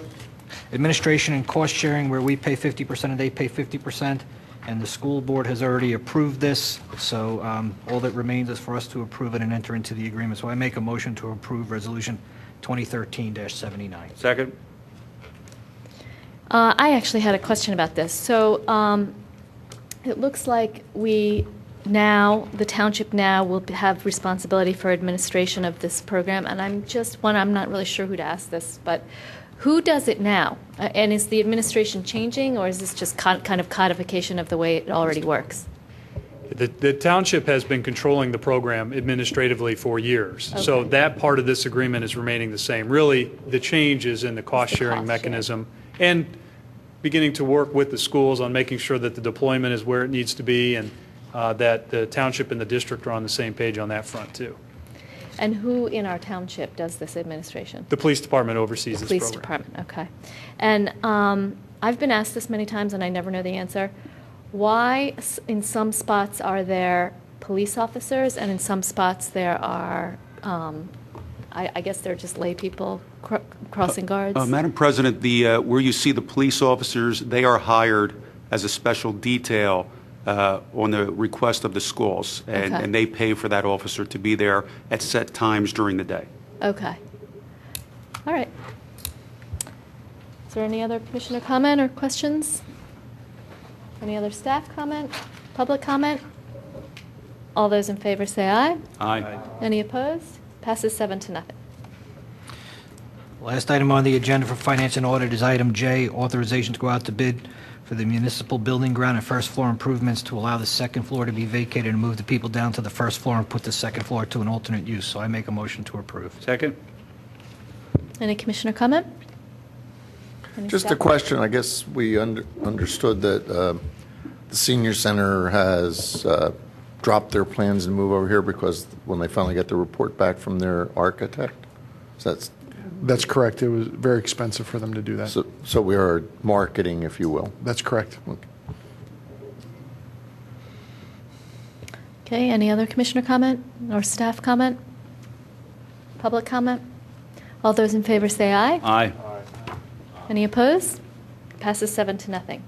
administration and cost sharing where we pay 50% and they pay 50%. And the school board has already approved this, so all that remains is for us to approve it and enter into the agreement. So I make a motion to approve Resolution 2013-79. Second? I actually had a question about this. So it looks like the township now will have responsibility for administration of this program, and I'm not really sure who to ask this, but who does it now? And is the administration changing, or is this just kind of codification of the way it already works? The township has been controlling the program administratively for years. Okay. So that part of this agreement is remaining the same. Really, the change is in the cost-sharing mechanism and beginning to work with the schools on making sure that the deployment is where it needs to be and that the township and the district are on the same page on that front, too. And who in our township does this administration? The police department oversees this Police program. department, okay. And I've been asked this many times, and I never know the answer. Why in some spots are there police officers, and in some spots there are, I guess they're just lay people crossing guards? Madam President, where you see the police officers, they are hired as a special detail on the request of the schools, and they pay for that officer to be there at set times during the day. Okay. All right. Is there any other commissioner comment or questions? Any other staff comment? Public comment? All those in favor say aye. Aye. Any opposed? Passes 7-0. Last item on the agenda for Finance and Audit is item J, authorization to go out to bid for the municipal building ground and first floor improvements to allow the second floor to be vacated and move the people down to the first floor and put the second floor to an alternate use. So I make a motion to approve. Second? Any commissioner comment? Any Just a staff? question. I guess we understood that the senior center has dropped their plans to move over here because when they finally get the report back from their architect. That's correct. It was very expensive for them to do that. So we are marketing, if you will. That's correct. Okay, any other commissioner comment or staff comment? Public comment? All those in favor say aye. Aye. Any opposed? Passes 7-0.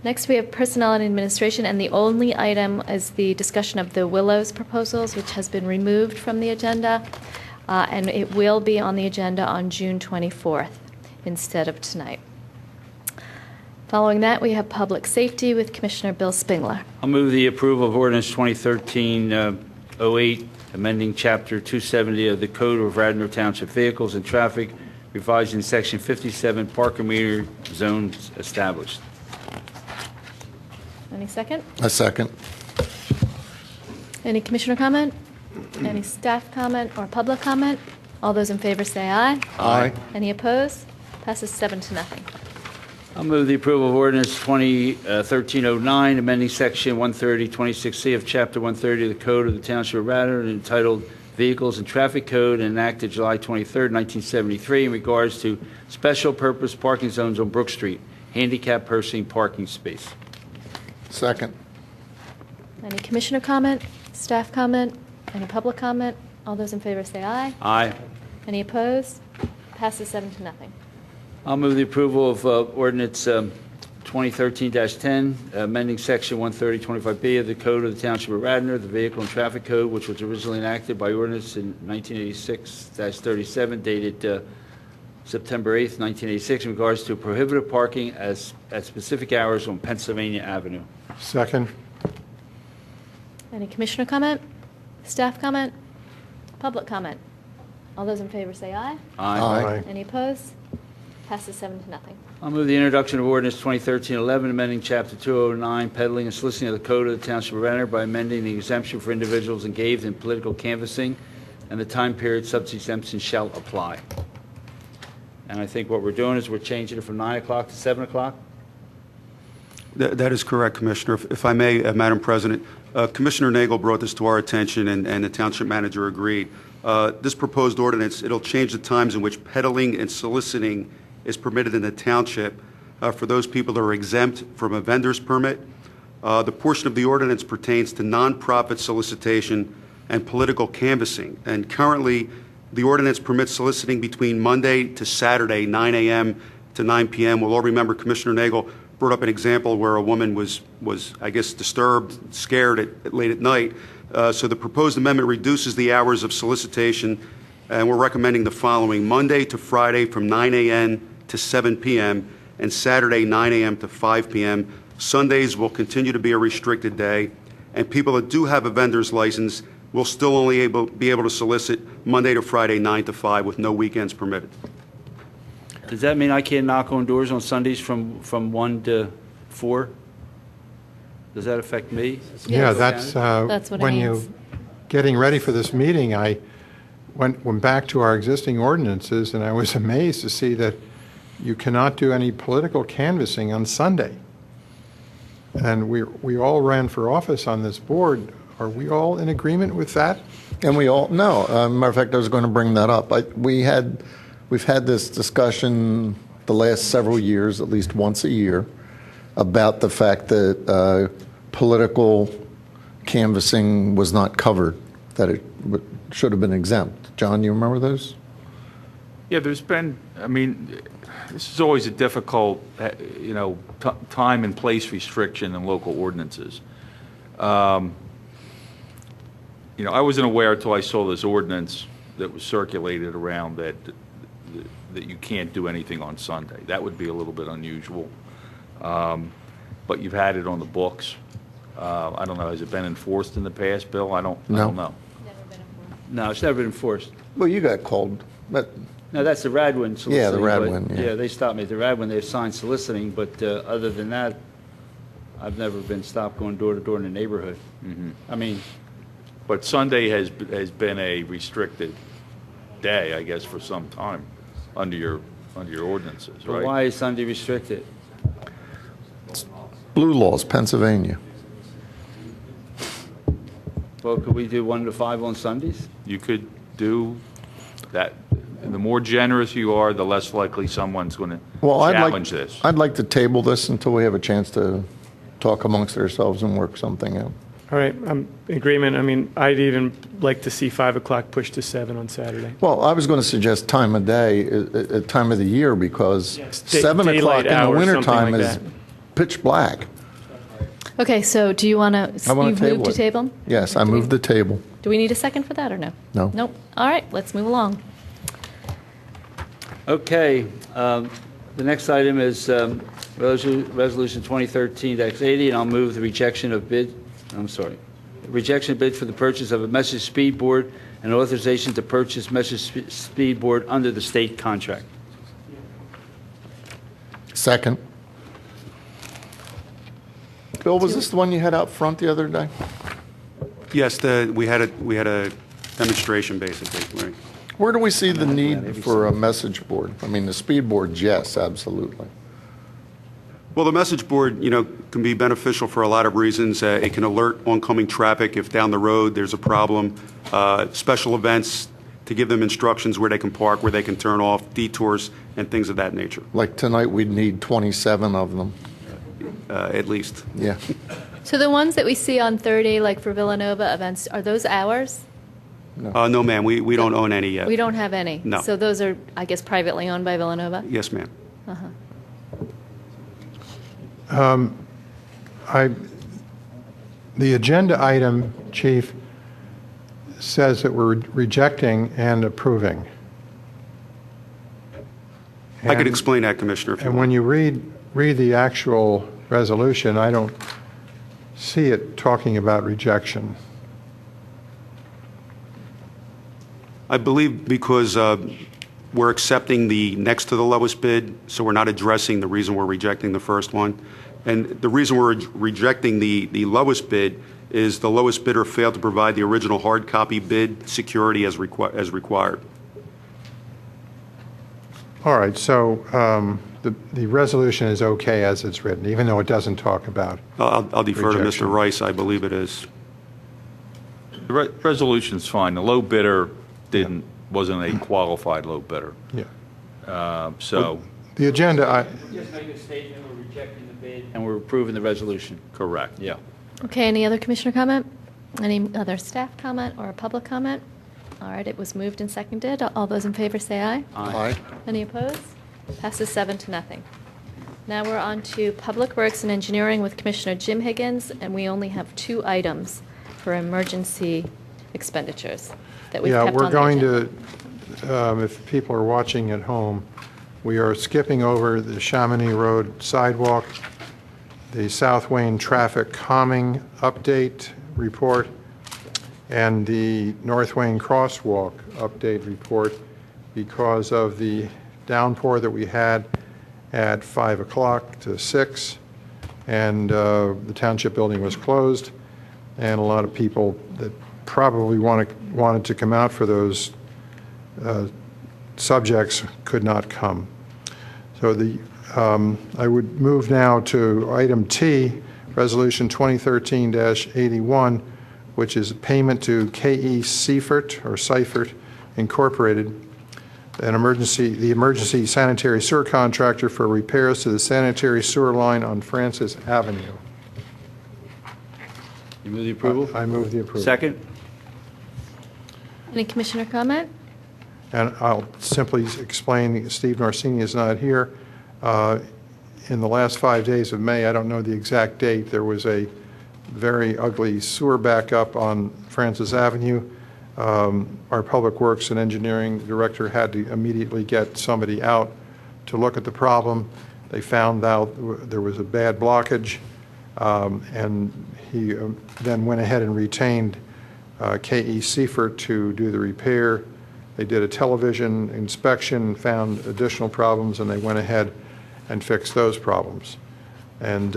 Next, we have Personnel and Administration, and the only item is the discussion of the Willows proposals, which has been removed from the agenda, and it will be on the agenda on June 24th instead of tonight. Following that, we have Public Safety with Commissioner Bill Spingler. I'll move the approval of ordinance 2013-08, amending Chapter 270 of the Code of Radnor Township Vehicles and Traffic, revising Section 57 parking meter zones established. Any second? A second. Any commissioner comment? Any staff comment or public comment? All those in favor say aye. Aye. Any opposed? Passes 7-0. I'll move the approval of ordinance 2013-09, amending Section 130-26C of Chapter 130 of the Code of the Township of Radnor entitled Vehicles and Traffic Code and enacted July 23, 1973 in regards to special purpose parking zones on Brook Street, handicap person parking space. Second. Any commissioner comment? Staff comment? Any public comment? All those in favor say aye. Aye. Any opposed? Passes 7-0. I'll move the approval of ordinance 2013-10, amending Section 130-25B of the Code of the Township of Radnor, the Vehicle and Traffic Code, which was originally enacted by ordinance in 1986-37, dated September 8, 1986, in regards to prohibited parking at specific hours on Pennsylvania Avenue. Second. Any commissioner comment? Staff comment? Public comment? All those in favor say aye. Aye. Any opposed? Passes 7 to nothing. I'll move the introduction of ordinance 2013-11, amending Chapter 209, peddling and soliciting of the Code of the Township of Radnor by amending the exemption for individuals engaged in political canvassing, and the time period such exemption shall apply. And I think what we're doing is we're changing it from 9 o'clock to 7 o'clock. That is correct, Commissioner. If I may, Madam President, Commissioner Nagel brought this to our attention, and the Township Manager agreed. This proposed ordinance, it'll change the times in which peddling and soliciting is permitted in the Township for those people that are exempt from a vendor's permit. The portion of the ordinance pertains to nonprofit solicitation and political canvassing. And currently, the ordinance permits soliciting between Monday to Saturday, 9 a.m. to 9 p.m. We'll all remember Commissioner Nagel brought up an example where a woman was I guess, disturbed, scared late at night. So the proposed amendment reduces the hours of solicitation, and we're recommending the following: Monday to Friday from 9 a.m. to 7 p.m., and Saturday 9 a.m. to 5 p.m. Sundays will continue to be a restricted day, and people that do have a vendor's license will still only be able to solicit Monday to Friday 9 to 5 with no weekends permitted. Does that mean I can't knock on doors on Sundays from 1 to 4? Does that affect me? Yeah, That's what it when means. you, getting ready for this meeting, I went back to our existing ordinances, and I was amazed to see that you cannot do any political canvassing on Sunday. And we all ran for office on this board. Are we all in agreement with that? And we all, no, matter of fact, I was going to bring that up. We've had this discussion the last several years, at least once a year, about the fact that political canvassing was not covered, that it should have been exempt. John, you remember those? Yeah, there's been, I mean, this is always a difficult, time and place restriction in local ordinances. I wasn't aware until I saw this ordinance that was circulated around that you can't do anything on Sunday. That would be a little bit unusual. But you've had it on the books. I don't know, has it been enforced in the past, Bill? I don't know. No, it's never been enforced. Well, you got called. But No, that's the Radwin soliciting. Yeah, the but, Radwin, yeah. they stopped me at the Radwin. They assigned soliciting, but other than that, I've never been stopped going door to door in the neighborhood. Mm-hmm. I mean, But Sunday has been a restricted day, I guess, for some time under your ordinances, but right? why is Sunday restricted? blue laws, Pennsylvania. Well, could we do 1 to 5 on Sundays? You could do that. The more generous you are, the less likely someone's going to challenge this. I'd like to table this until we have a chance to talk amongst ourselves and work something out. All right, I'm in agreement. I mean, I'd even like to see 5 o'clock pushed to 7 on Saturday. Well, I was going to suggest time of day, time of the year, because 7 o'clock in the wintertime is pitch black. Okay, so do you want to, you've moved to table? Yes, I moved the table. Do we need a second for that or no? No. Nope. All right, let's move along. Okay, the next item is Resolution 2013-80, and I'll move the rejection of bid for the purchase of a message speed board and authorization to purchase message speed board under the state contract. Second. Bill, was this the one you had out front the other day? Yes, we had a demonstration, basically, right? Where do we see the need for a message board? I mean, the speed boards, yes, absolutely. Well, the message board, can be beneficial for a lot of reasons. It can alert oncoming traffic if down the road there's a problem. Special events to give them instructions where they can park, where they can turn off, detours, and things of that nature. Like tonight, we'd need 27 of them. At least. Yeah. So the ones that we see on 30, like for Villanova events, are those ours? No, ma'am. We don't own any yet. We don't have any. No. So those are, I guess, privately owned by Villanova? Yes, ma'am. Uh-huh. The agenda item, Chief, says that we're rejecting and approving. I could explain that, Commissioner, if you And want. when you read the actual resolution, I don't see it talking about rejection. I believe because we're accepting the next to the lowest bid, so we're not addressing the reason we're rejecting the first one. And the reason we're rejecting the lowest bid is the lowest bidder failed to provide the original hard copy bid security as required. All right, so the resolution is okay as it's written, even though it doesn't talk about I'll defer to rejection. Mr. Rice. I believe it is. The resolution's fine. The low bidder wasn't a qualified low bidder. Yeah. So. The agenda, Just make a statement, we're rejecting the bid. And we're approving the resolution. Correct. Yeah. Okay, any other commissioner comment? Any other staff comment or public comment? All right, it was moved and seconded. All those in favor say aye. Aye. Any opposed? Passes 7-0. Now we're on to Public Works and Engineering with Commissioner Jim Higgins, and we only have 2 items for emergency expenditures that we've yeah, kept we're on the going agenda. to, if people are watching at home, we are skipping over the Chamonix Road sidewalk, the South Wayne traffic calming update report, and the North Wayne crosswalk update report because of the downpour that we had at 5 o'clock to 6, and the township building was closed, and a lot of people that probably wanted to come out for those subjects could not come. So I would move now to item T, Resolution 2013-81, which is payment to K.E. Seifert Incorporated, the emergency sanitary sewer contractor for repairs to the sanitary sewer line on Francis Avenue. You move the approval? I move the approval. Second? Any commissioner comment? And I'll simply explain, Steve Norsini is not here. In the last 5 days of May, I don't know the exact date, there was a very ugly sewer backup on Francis Avenue. Our Public Works and Engineering Director had to immediately get somebody out to look at the problem. They found out there was a bad blockage, and he then went ahead and retained K.E. Seifert to do the repair. They did a television inspection, found additional problems, and they went ahead and fixed those problems. And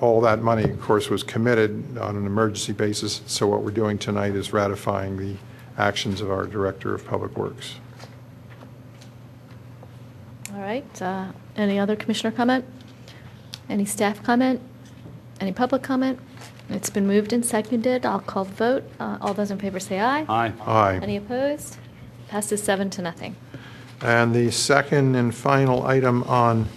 all that money, of course, was committed on an emergency basis, so what we're doing tonight is ratifying the actions of our Director of Public Works. All right, any other commissioner comment? Any staff comment? Any public comment? It's been moved and seconded. I'll call the vote. All those in favor say aye. Aye. Aye. Any opposed? Passes 7-0. And the second and final item on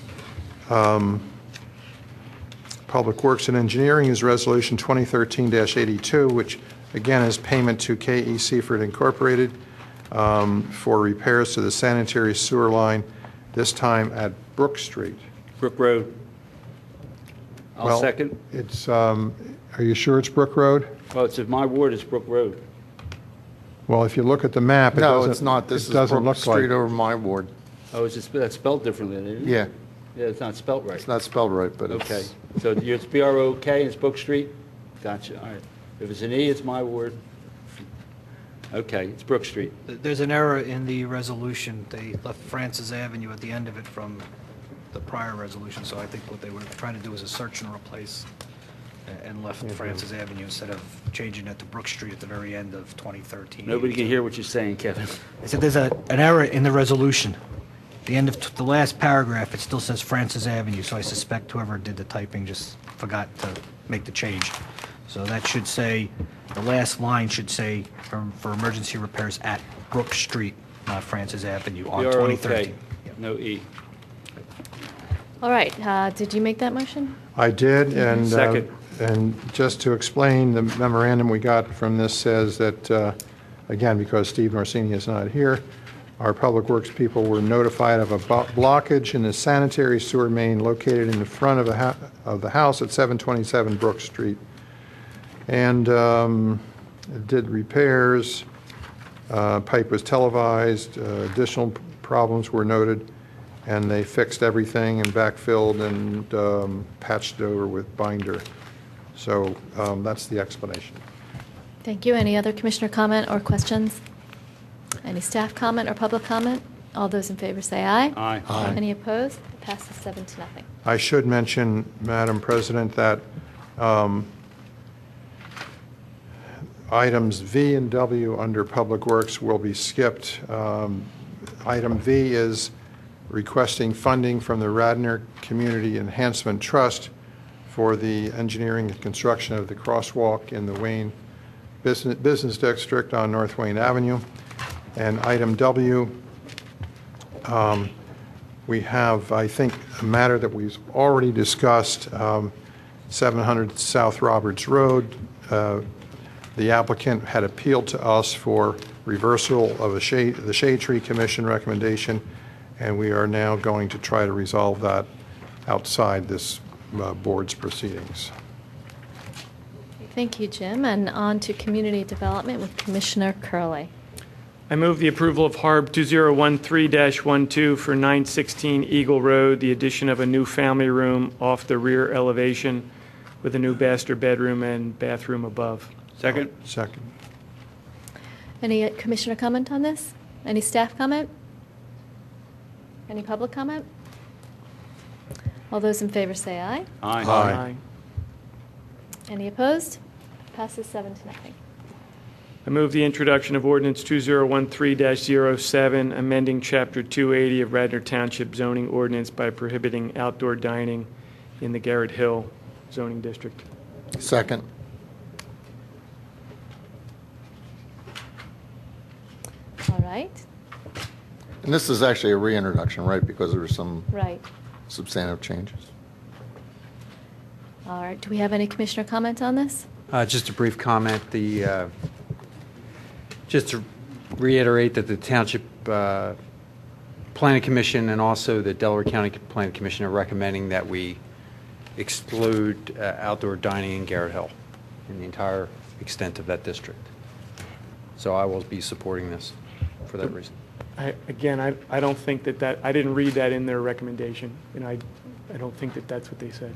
Public Works and Engineering is Resolution 2013-82, which again is payment to K.E. Seifert Incorporated for repairs to the sanitary sewer line, this time at Brook Street. Brook Road. I'll Well, second. It's, are you sure it's Brook Road? Well, it's in my ward, it's Brook Road. Well, if you look at the map, it No, doesn't. it's not. This it is doesn't Brook look Street like. over my ward. Oh, is it, that's spelled differently, isn't it? Yeah, Yeah, it's not spelled right. it's not spelled right, but it's. Okay, so it's B-R-O-K, and it's Brook Street? Gotcha, all right. If it's an E, it's my ward. Okay, it's Brook Street. There's an error in the resolution. They left Francis Avenue at the end of it from the prior resolution, so I think what they were trying to do was a search and replace, and left Francis Avenue instead of changing it to Brook Street at the very end of 2013. Nobody can hear what you're saying, Kevin. I said there's an error in the resolution. The end of the last paragraph, it still says Francis Avenue, so I suspect whoever did the typing just forgot to make the change. So that should say, the last line should say for emergency repairs at Brook Street, not Francis Avenue, on B-R-O-K, 2013. no E. All right, did you make that motion? I did, and Second. and just to explain, the memorandum we got from this says that, again, because Steve Norsini is not here, our Public Works people were notified of a blockage in the sanitary sewer main located in the front of the house at 727 Brook Street, and it did repairs. Pipe was televised. Additional problems were noted. And they fixed everything and backfilled and patched it over with binder. So that's the explanation. Thank you. Any other commissioner comment or questions? Any staff comment or public comment? All those in favor say aye. Aye. Aye. Any opposed? It passes 7-0. I should mention, Madam President, that items V and W under Public Works will be skipped. Item V is requesting funding from the Radnor Community Enhancement Trust for the engineering and construction of the crosswalk in the Wayne Business District on North Wayne Avenue. And item W, we have, I think, a matter that we've already discussed, 700 South Roberts Road. The applicant had appealed to us for reversal of the Shade Tree Commission recommendation, and we are now going to try to resolve that outside this board's proceedings. Thank you, Jim. And on to community development with Commissioner Curley. I move the approval of HARB 2013-12 for 916 Eagle Road, the addition of a new family room off the rear elevation with a new master bedroom and bathroom above. Second? Second. Any commissioner comment on this? Any staff comment? Any public comment? All those in favor say aye. Aye. Aye. Any opposed? Passes 7-0. I move the introduction of ordinance 2013-07, amending Chapter 280 of Radnor Township zoning ordinance by prohibiting outdoor dining in the Garrett Hill zoning district. Second. All right. And this is actually a reintroduction, right? Because there were some Right. substantive changes. All right. Do we have any commissioner comment on this? Just a brief comment. Just to reiterate that the Township Planning Commission and also the Delaware County Planning Commission are recommending that we exclude outdoor dining in Garrett Hill in the entire extent of that district. So I will be supporting this for that reason. I don't think that I didn't read that in their recommendation, and I don't think that that's what they said.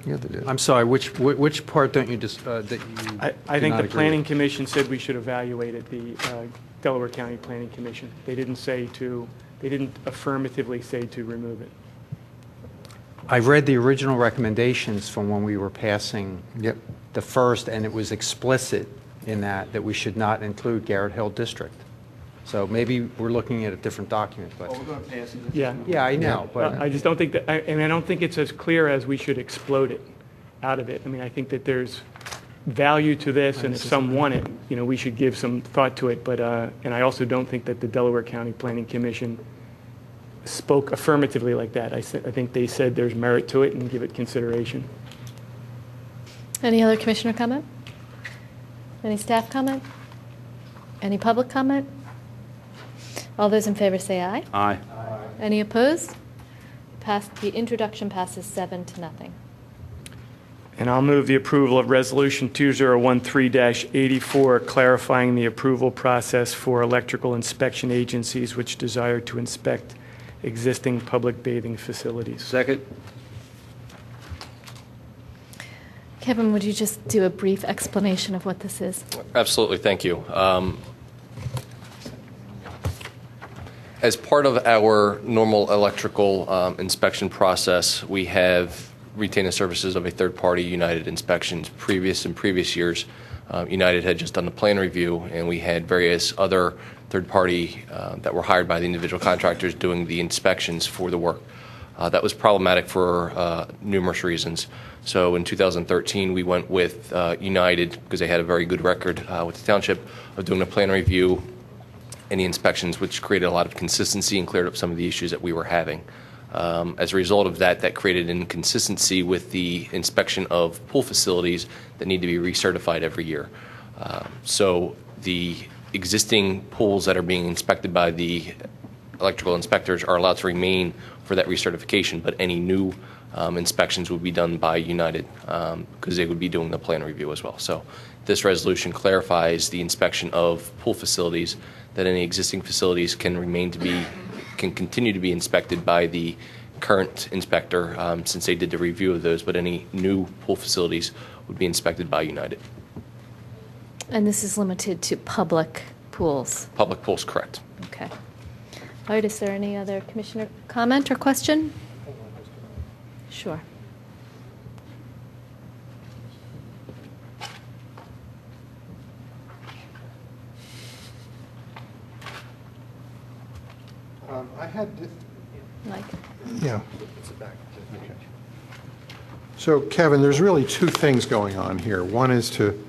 Yeah, they did. I'm sorry, which part don't you just, that you I do think not the agree Planning with? Commission said we should evaluate it, the Delaware County Planning Commission. They didn't affirmatively say to remove it. I read the original recommendations from when we were passing Yep. the first, and it was explicit in that we should not include Garrett Hill District. So maybe we're looking at a different document, but. We're going to pass it. Yeah. Yeah, I know, but. I just don't think that, and I don't think it's as clear as we should explode it out of it. I mean, I think that there's value to this, and if some want it, we should give some thought to it. But, and I also don't think that the Delaware County Planning Commission spoke affirmatively like that. I think they said there's merit to it and give it consideration. Any other commissioner comment? Any staff comment? Any public comment? All those in favor say aye. Aye. Any opposed? The introduction passes 7-0. And I'll move the approval of Resolution 2013-84, clarifying the approval process for electrical inspection agencies which desire to inspect existing public bathing facilities. Second? Kevin, would you just do a brief explanation of what this is? Absolutely, thank you. As part of our normal electrical inspection process, we have retained the services of a third party, United Inspections. In previous years, United had just done the plan review, and we had various other third party that were hired by the individual contractors doing the inspections for the work. That was problematic for numerous reasons. So in 2013, we went with United because they had a very good record with the township of doing a plan review and the inspections, which created a lot of consistency and cleared up some of the issues that we were having. As a result of that, that created inconsistency with the inspection of pool facilities that need to be recertified every year. So the existing pools that are being inspected by the electrical inspectors are allowed to remain for that recertification, but any new inspections would be done by United because they would be doing the plan review as well. So this resolution clarifies the inspection of pool facilities, that any existing facilities can continue to be inspected by the current inspector since they did the review of those, but any new pool facilities would be inspected by United. And this is limited to public pools. Public pools, correct. Okay. All right, is there any other commissioner comment or question? Sure. I had, Mike? yeah. So Kevin, there's really two things going on here. One is to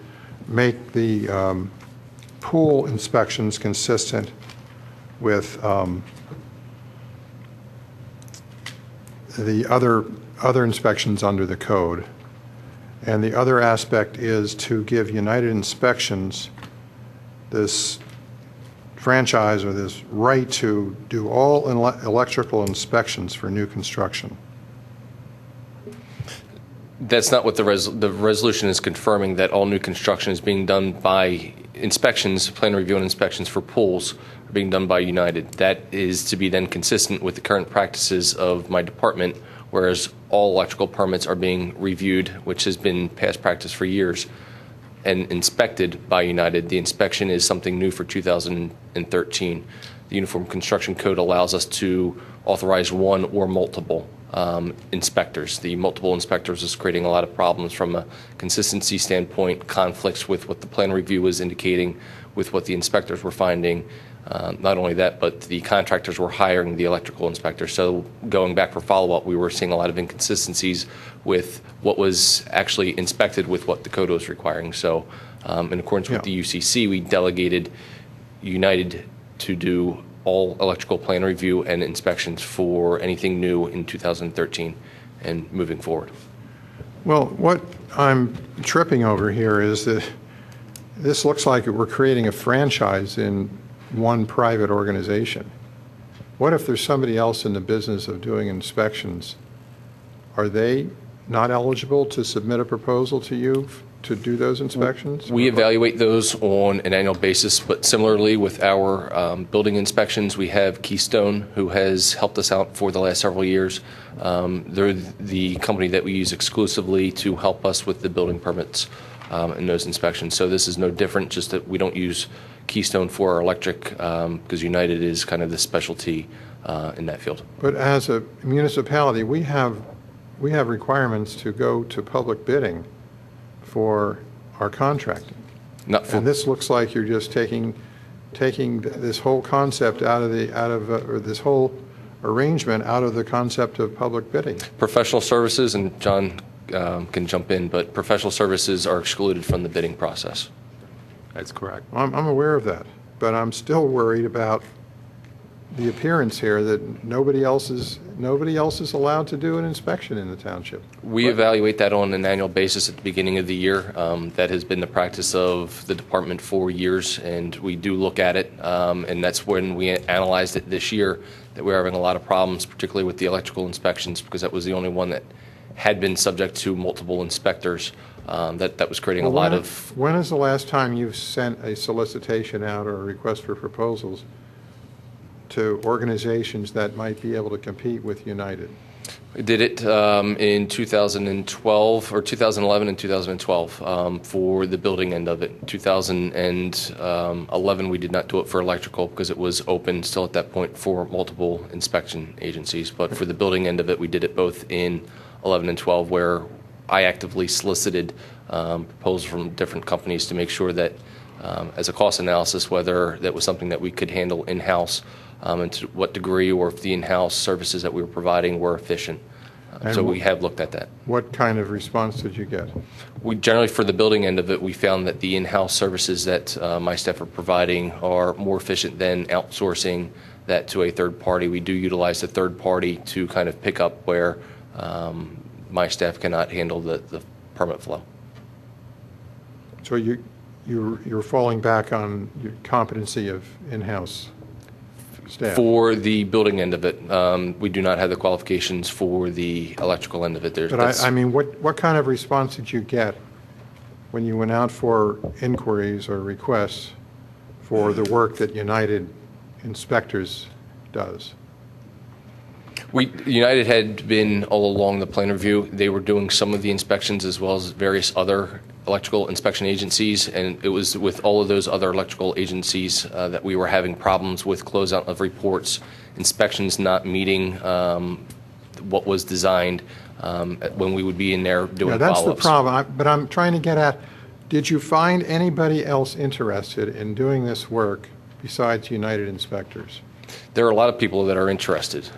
make the pool inspections consistent with the other inspections under the code. And the other aspect is to give United Inspections this franchise or this right to do all electrical inspections for new construction. That's not what the resolution is confirming, that all new construction is being done by inspections, plan review and inspections for pools are being done by United. That is to be then consistent with the current practices of my department, whereas all electrical permits are being reviewed, which has been past practice for years, and inspected by United. The inspection is something new for 2013. The Uniform Construction Code allows us to authorize one or multiple inspectors. The multiple inspectors is creating a lot of problems from a consistency standpoint, conflicts with what the plan review was indicating, with what the inspectors were finding. Not only that, but the contractors were hiring the electrical inspector. So going back for follow-up, we were seeing a lot of inconsistencies with what was actually inspected with what the code was requiring. So in accordance with the UCC, we delegated United to do all electrical plan review and inspections for anything new in 2013 and moving forward. Well, what I'm tripping over here is that this looks like we're creating a franchise in one private organization. What if there's somebody else in the business of doing inspections? Are they not eligible to submit a proposal to you to do those inspections? We evaluate those on an annual basis, but similarly with our building inspections, we have Keystone, who has helped us out for the last several years. They're the company that we use exclusively to help us with the building permits and those inspections. So this is no different, just that we don't use Keystone for our electric because United is kind of the specialty in that field. But as a municipality, we have requirements to go to public bidding for our contracting. And this looks like you're just taking this whole concept or this whole arrangement out of the concept of public bidding. Professional services, and John can jump in, but professional services are excluded from the bidding process. That's correct. I'm aware of that, but I'm still worried about the appearance here that nobody else is allowed to do an inspection in the township. We evaluate that on an annual basis at the beginning of the year. That has been the practice of the department for years, and we do look at it, and that's when we analyzed it this year, that we were having a lot of problems, particularly with the electrical inspections, because that was the only one that had been subject to multiple inspectors. That was creating a lot of... When is the last time you've sent a solicitation out or a request for proposals to organizations that might be able to compete with United? I did it in 2012 or 2011 and 2012 for the building end of it. 2011 we did not do it for electrical because it was open still at that point for multiple inspection agencies. But for the building end of it, we did it both in 11 and 12, where I actively solicited proposals from different companies to make sure that as a cost analysis, whether that was something that we could handle in-house, and to what degree, or if the in-house services that we were providing were efficient. So we have looked at that. What kind of response did you get? We generally, for the building end of it, we found that the in-house services that my staff are providing are more efficient than outsourcing that to a third party. We do utilize a third party to kind of pick up where my staff cannot handle the permit flow. So you're falling back on your competency of in-house staff? For the building end of it, we do not have the qualifications for the electrical end of it. But I mean, what kind of response did you get when you went out for inquiries or requests for the work that United Inspectors does? United had been all along the plan review. They were doing some of the inspections as well as various other electrical inspection agencies, and it was with all of those other electrical agencies that we were having problems with closeout of reports, inspections not meeting what was designed when we would be in there doing Yeah, that's follow-ups. the problem. But I'm trying to get at, did you find anybody else interested in doing this work besides United Inspectors? There are a lot of people that are interested.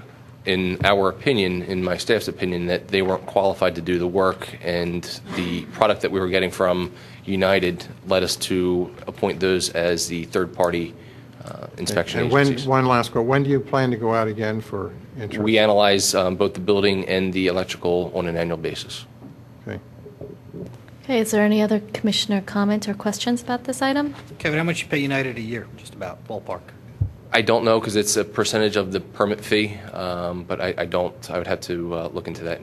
In our opinion, in my staff's opinion, that they weren't qualified to do the work, and the product that we were getting from United led us to appoint those as the third-party inspection And agencies. one last quote. When do you plan to go out again for interest? We analyze both the building and the electrical on an annual basis. Okay. Okay, is there any other commissioner comment or questions about this item? Kevin, how much you pay United a year, just about, ballpark? I don't know because it's a percentage of the permit fee, but I don't. I would have to look into that.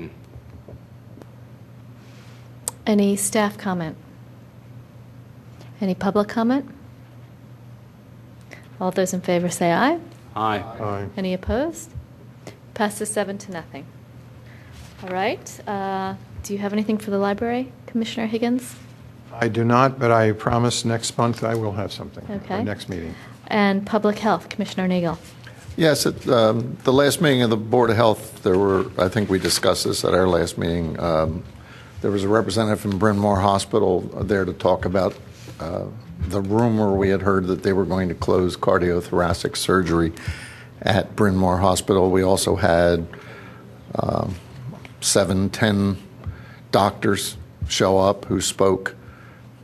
Any staff comment? Any public comment? All those in favor say aye. Aye. Aye. Any opposed? Passes 7-0. All right. Do you have anything for the library, Commissioner Higgins? I do not, but I promise next month I will have something. Okay. For next meeting. And Public Health, Commissioner Nagel. Yes, at the last meeting of the Board of Health, there were, I think we discussed this at our last meeting, there was a representative from Bryn Mawr Hospital there to talk about the rumor we had heard that they were going to close cardiothoracic surgery at Bryn Mawr Hospital. We also had 7-10 doctors show up who spoke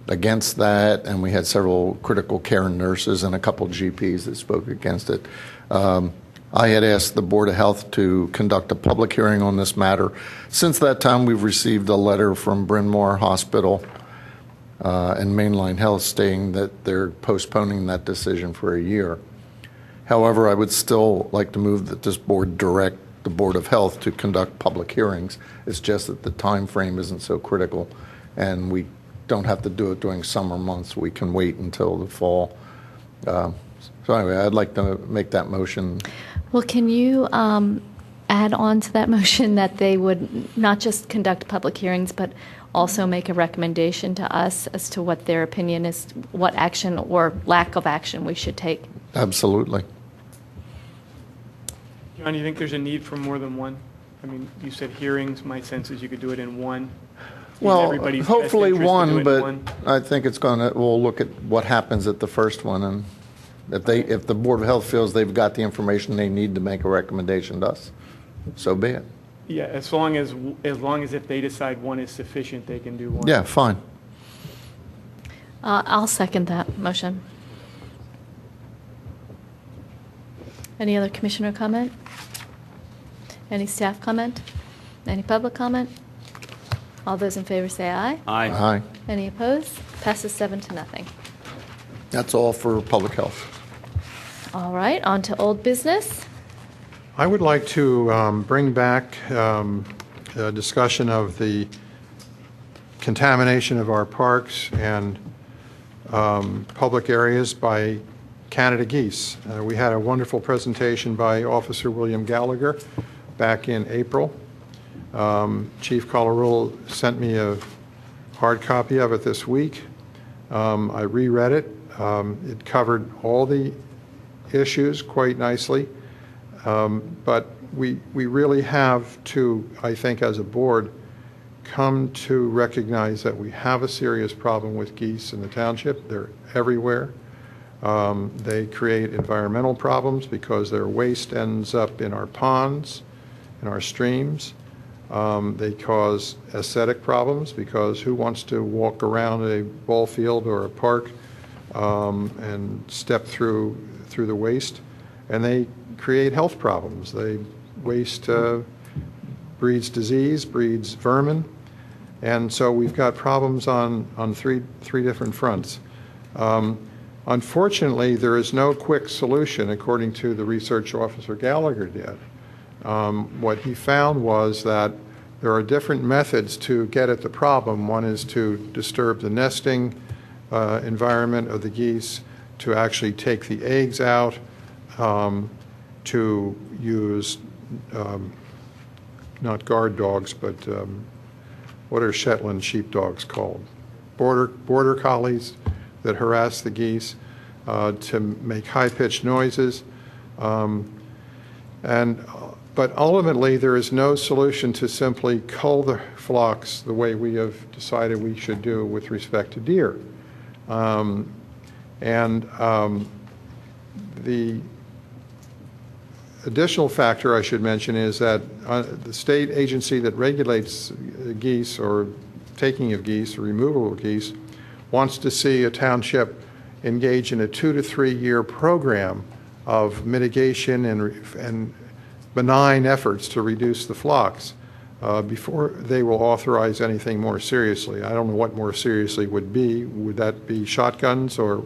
against that, and we had several critical care nurses and a couple GPs that spoke against it. I had asked the Board of Health to conduct a public hearing on this matter. Since that time, we've received a letter from Bryn Mawr Hospital and Mainline Health stating that they're postponing that decision for a year. However, I would still like to move that this board direct the Board of Health to conduct public hearings. It's just that the time frame isn't so critical, and we don't have to do it during summer months. We can wait until the fall. So anyway, I'd like to make that motion. Well, can you add on to that motion that they would not just conduct public hearings, but also make a recommendation to us as to what their opinion is, what action or lack of action we should take? Absolutely. John, do you think there's a need for more than one? I mean, you said hearings. My sense is you could do it in one. Well, Everybody's best hopefully interest to do it one, in but one. I think it's going to, we'll look at what happens at the first one, and if the Board of Health feels they've got the information they need to make a recommendation to us, so be it. Yeah, as long as if they decide one is sufficient, they can do one. Yeah, fine. I'll second that motion. Any other commissioner comment? Any staff comment? Any public comment? All those in favor say aye. Aye. Aye. Any opposed? Passes 7-0. That's all for public health. All right, on to old business. I would like to bring back a discussion of the contamination of our parks and public areas by Canada geese. We had a wonderful presentation by Officer William Gallagher back in April. Chief Collarule sent me a hard copy of it this week. I reread it. It covered all the issues quite nicely. But we really have to, I think, as a board, come to recognize that we have a serious problem with geese in the township. They're everywhere. They create environmental problems because their waste ends up in our ponds, in our streams. They cause aesthetic problems because who wants to walk around a ball field or a park and step through the waste? And they create health problems. They waste breeds disease, breeds vermin, and so we've got problems on three different fronts. Unfortunately, there is no quick solution, according to the research Officer Gallagher did. What he found was that there are different methods to get at the problem. One is to disturb the nesting environment of the geese, to actually take the eggs out, to use not guard dogs, but what are Shetland sheepdogs called? Border collies that harass the geese to make high-pitched noises. But ultimately, there is no solution to simply cull the flocks the way we have decided we should do with respect to deer. The additional factor I should mention is that the state agency that regulates geese or taking of geese or removal of geese wants to see a township engage in a 2 to 3 year program of mitigation and benign efforts to reduce the flocks before they will authorize anything more seriously. I don't know what more seriously would be. Would that be shotguns or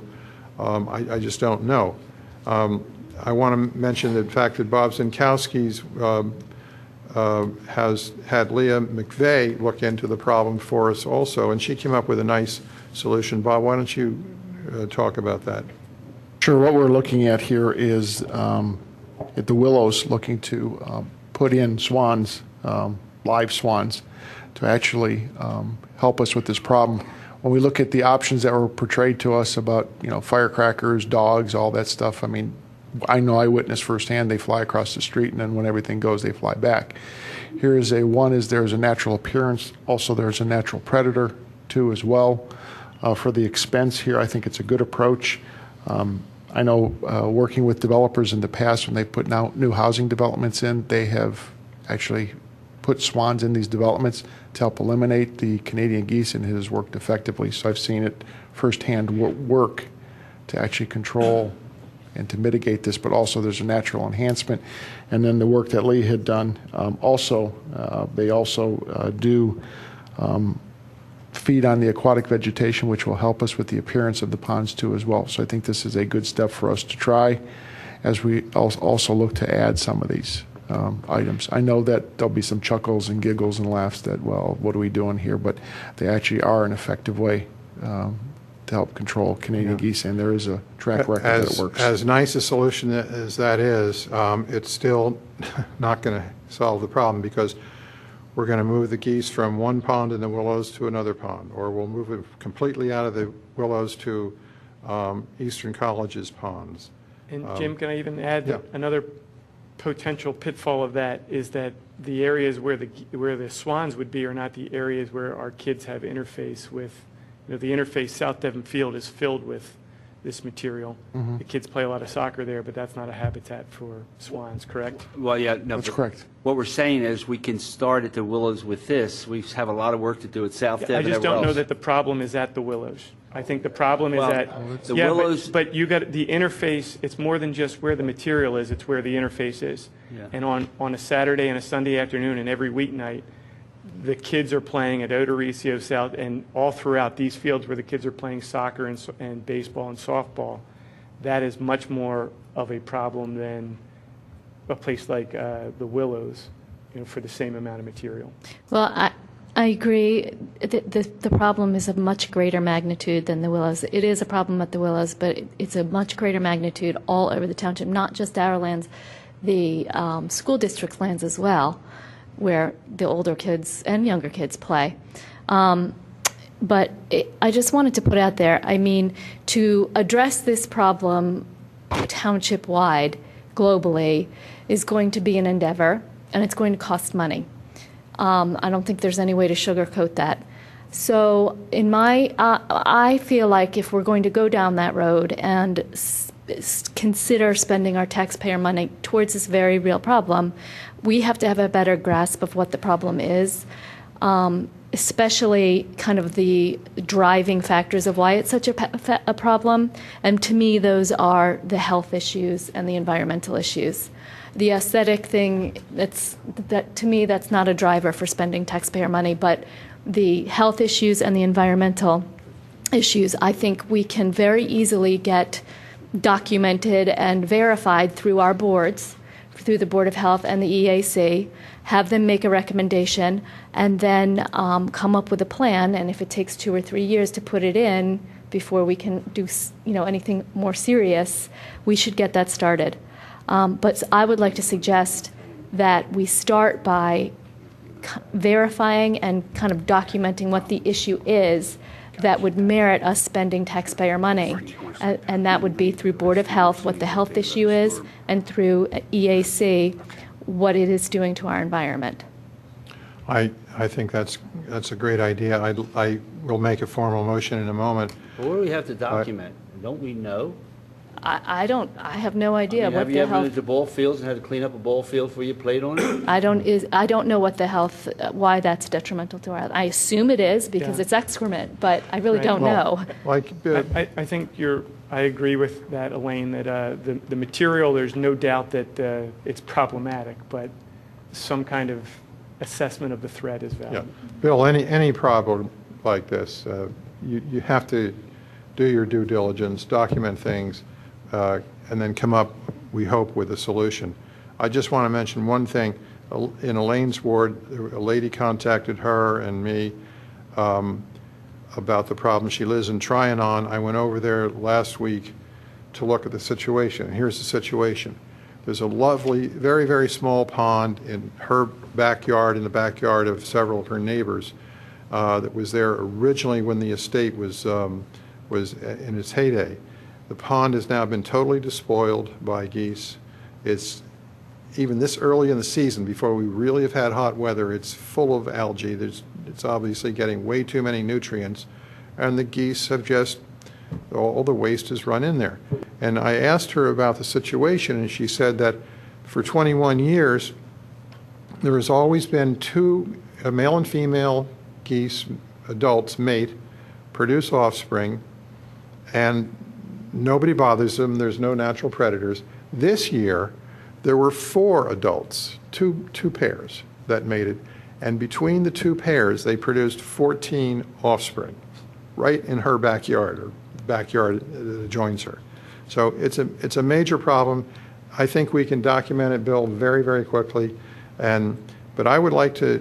I just don't know. I want to mention the fact that Bob Zinkowski's has had Leah McVeigh look into the problem for us also, and she came up with a nice solution. Bob, why don't you talk about that? Sure. What we're looking at here is at the Willows looking to put in swans, live swans, to actually help us with this problem. When we look at the options that were portrayed to us about, firecrackers, dogs, all that stuff, I mean, I know I witnessed firsthand they fly across the street, and then when everything goes, they fly back. Here is there's a natural appearance. Also, there's a natural predator, too, as well. For the expense here, I think it's a good approach. I know working with developers in the past, when they put now new housing developments in, they have actually put swans in these developments to help eliminate the Canadian geese, and it has worked effectively. So I've seen it firsthand work to actually control and to mitigate this, but also there's a natural enhancement. And then the work that Lee had done, they also do feed on the aquatic vegetation, which will help us with the appearance of the ponds too as well. So I think this is a good step for us to try as we also look to add some of these items. I know that there'll be some chuckles and giggles and laughs that, well, what are we doing here? But they actually are an effective way to help control Canadian geese, and there is a track record that it works. As nice a solution as that is, it's still not going to solve the problem, because we're going to move the geese from one pond in the Willows to another pond, or we'll move it completely out of the Willows to Eastern College's ponds. And Jim, can I even add another potential pitfall of that is that the areas where the swans would be are not the areas where our kids have interface with. The interface South Devon Field is filled with this material. Mhm. The kids play a lot of soccer there, but that's not a habitat for swans, correct? Well, yeah, no. That's correct. What we're saying is we can start at the Willows with this. We have a lot of work to do at South Devon. I and just don't everywhere know else. that the problem is at the Willows. I think the problem is Well, that the yeah, Willows- but you got the interface. It's more than just where the material is; it's where the interface is. Yeah. And on a Saturday and a Sunday afternoon and every weeknight, the kids are playing at Odorecio South and all throughout these fields where the kids are playing soccer and baseball and softball. That is much more of a problem than a place like the Willows, for the same amount of material. Well, I agree. The problem is of much greater magnitude than the Willows. It is a problem at the Willows, but it's a much greater magnitude all over the township, not just our lands, the school district's lands as well, where the older kids and younger kids play. But I just wanted to put out there, I mean, to address this problem township-wide, globally, is going to be an endeavor, and it's going to cost money. I don't think there's any way to sugarcoat that. So I feel like if we're going to go down that road and consider spending our taxpayer money towards this very real problem, we have to have a better grasp of what the problem is, especially kind of the driving factors of why it's such a problem. And to me, those are the health issues and the environmental issues. The aesthetic thing, to me, that's not a driver for spending taxpayer money, but the health issues and the environmental issues, I think we can very easily get documented and verified through our boards, through the Board of Health and the EAC, have them make a recommendation, and then come up with a plan. And if it takes 2 or 3 years to put it in before we can do anything more serious, we should get that started. But I would like to suggest that we start by verifying and kind of documenting what the issue is that would merit us spending taxpayer money. And that would be through Board of Health, what the health issue is, and through EAC, what it is doing to our environment. I think that's a great idea. I will make a formal motion in a moment. Well, what do we have to document? Don't we know? I have no idea what Have you the ever been health. to ball fields and had to clean up a ball field for you played on it? I don't know what the health, why that's detrimental to our. I assume it is because Yeah. it's excrement, but I really Right. don't know. I think I agree with that, Elaine, that the material, there's no doubt that it's problematic, but some kind of assessment of the threat is Yeah. valid. Bill, any problem like this, you have to do your due diligence, document things, and then come up, we hope, with a solution. I just want to mention one thing. In Elaine's ward, a lady contacted her and me about the problem. She lives in Trianon. I went over there last week to look at the situation. Here's the situation. There's a lovely, very, very small pond in her backyard, in the backyard of several of her neighbors, that was there originally when the estate was in its heyday. The pond has now been totally despoiled by geese. It's even this early in the season, before we really have had hot weather, it's full of algae. It's obviously getting way too many nutrients, and the geese have just, all the waste is run in there. And I asked her about the situation, and she said that for 21 years, there has always been two, a male and female geese, adults mate, produce offspring, and nobody bothers them. There's no natural predators. This year, there were 4 adults, two pairs that mated, and between the 2 pairs, they produced 14 offspring, right in her backyard, or backyard that adjoins her. So it's a major problem. I think we can document it, Bill, very, very quickly. But I would like to,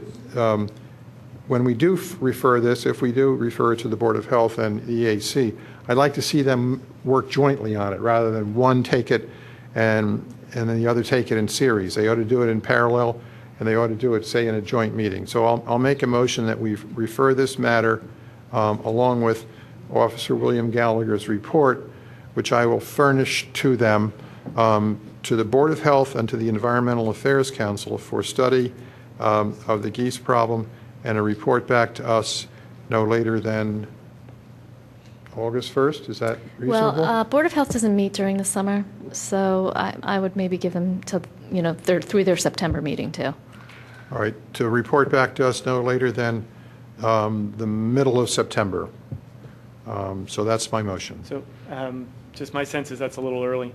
when we do refer this, if we do refer it to the Board of Health and EAC, I'd like to see them work jointly on it rather than one take it and then the other take it in series. They ought to do it in parallel, and they ought to do it, say, in a joint meeting. So I'll make a motion that we refer this matter along with Officer William Gallagher's report, which I will furnish to them, to the Board of Health and to the Environmental Affairs Council for study of the geese problem, and a report back to us no later than August 1st. Is that reasonable? Well, Board of Health doesn't meet during the summer, so I would maybe give them till, through their September meeting too. All right, to report back to us no later than the middle of September. So that's my motion. So just my sense is that's a little early.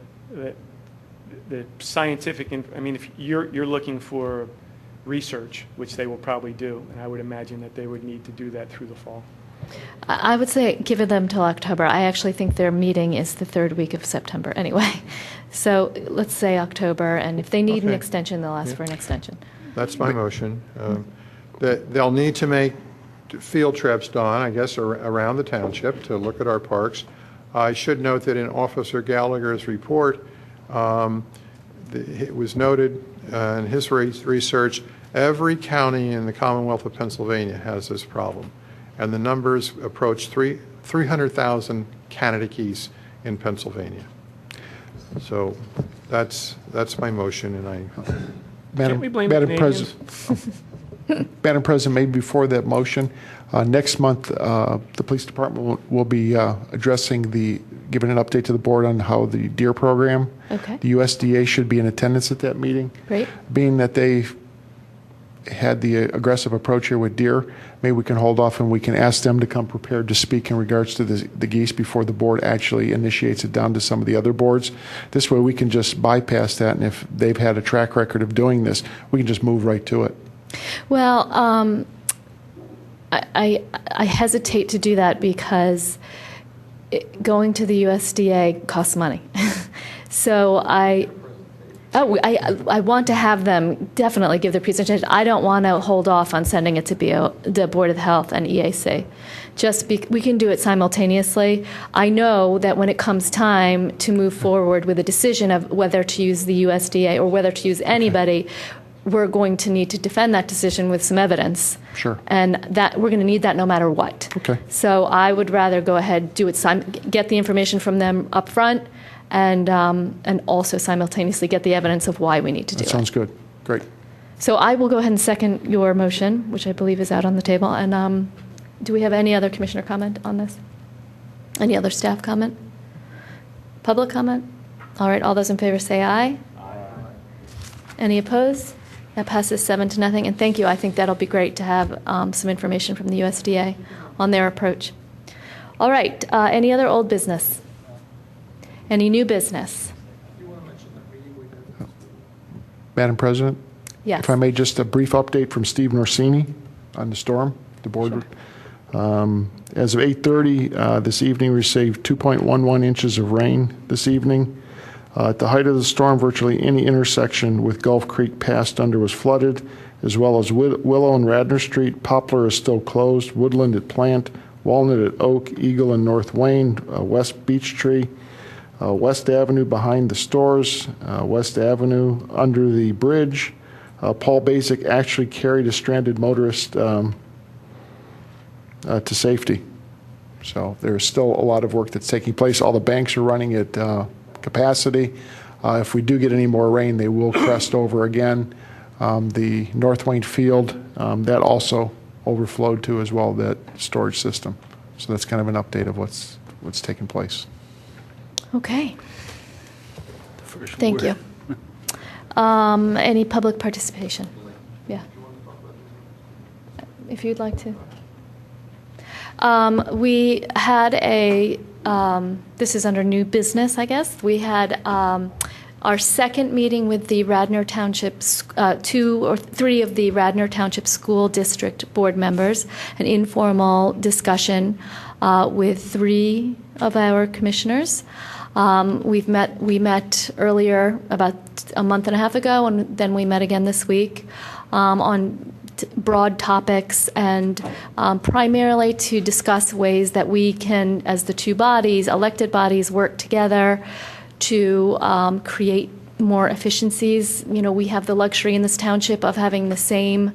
The scientific, if you're looking for research, which they will probably do, and I would imagine that they would need to do that through the fall. I would say give them till October. I actually think their meeting is the 3rd week of September anyway. So let's say October, and if they need an extension, they'll ask for an extension. That's my motion. They'll need to make field trips, Don, I guess, around the township to look at our parks. I should note that in Officer Gallagher's report, it was noted in his research, every county in the Commonwealth of Pennsylvania has this problem. And the numbers approach 300,000 Canada geese in Pennsylvania. So that's my motion, and Can't we blame Madam the Canadians? Madam President, maybe before that motion, next month the police department will be giving an update to the board on how the deer program. Okay. The USDA should be in attendance at that meeting. Great. Being that they had the aggressive approach here with deer, maybe we can hold off and we can ask them to come prepared to speak in regards to the geese before the board actually initiates it down to some of the other boards. This way we can just bypass that, and if they've had a track record of doing this, we can just move right to it. Well, I hesitate to do that because going to the USDA costs money. So I want to have them definitely give their presentation. I don't want to hold off on sending it to the Board of Health and EAC. We can do it simultaneously. I know that when it comes time to move forward with a decision of whether to use the USDA or whether to use anybody, we're going to need to defend that decision with some evidence. Sure. And that we're going to need that no matter what. Okay. So I would rather go ahead, do it, get the information from them up front, and also simultaneously get the evidence of why we need to do it. That sounds good. Great. So I will go ahead and second your motion, which I believe is out on the table. And do we have any other commissioner comment on this? Any other staff comment? Public comment? All right, all those in favor say aye. Aye. Any opposed? That passes 7-0, and thank you. I think that'll be great to have some information from the USDA on their approach. All right, any other old business? Any new business? Madam President? Yes. If I may, just a brief update from Steve Norsini on the storm. The board, as of 8:30 this evening, received 2.11 inches of rain this evening. At the height of the storm, virtually any intersection with Gulf Creek passed under was flooded, as well as Willow and Radnor Street. Poplar is still closed. Woodland at Plant, Walnut at Oak, Eagle and North Wayne, West Beech Tree, West Avenue behind the stores, West Avenue under the bridge. Paul Basic actually carried a stranded motorist to safety. So there's still a lot of work that's taking place. All the banks are running at capacity. If we do get any more rain, they will crest over again. The North Wayne Field, that also overflowed to as well, that storage system. So that's kind of an update of what's taking place. Okay. Thank you. Any public participation? Yeah. If you'd like to. We had this is under new business, I guess. We had our second meeting with the Radnor Township, 2 or 3 of the Radnor Township School District board members, an informal discussion with 3 of our commissioners. We met earlier, about a month and a half ago, and then we met again this week on broad topics, and primarily to discuss ways that we can, as the 2 bodies, elected bodies, work together to create more efficiencies. You know, we have the luxury in this township of having the same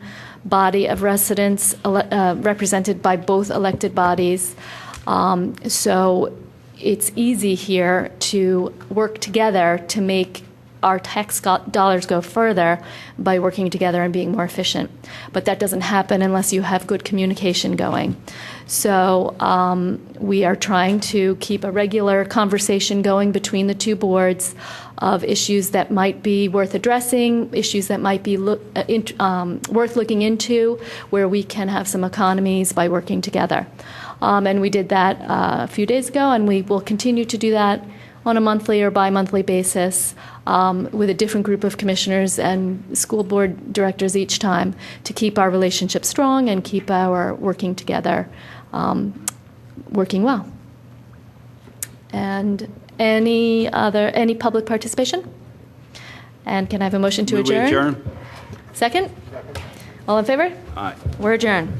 body of residents represented by both elected bodies. So it's easy here to work together to make our tax dollars go further by working together and being more efficient. But that doesn't happen unless you have good communication going. So we are trying to keep a regular conversation going between the 2 boards of issues that might be worth addressing, issues that might be worth looking into, where we can have some economies by working together. And we did that a few days ago, and we will continue to do that on a monthly or bi-monthly basis with a different group of commissioners and school board directors each time to keep our relationship strong and keep our working together working well. And any public participation? And can I have a motion to adjourn? Adjourn. Second? All in favor? Aye. We're adjourned.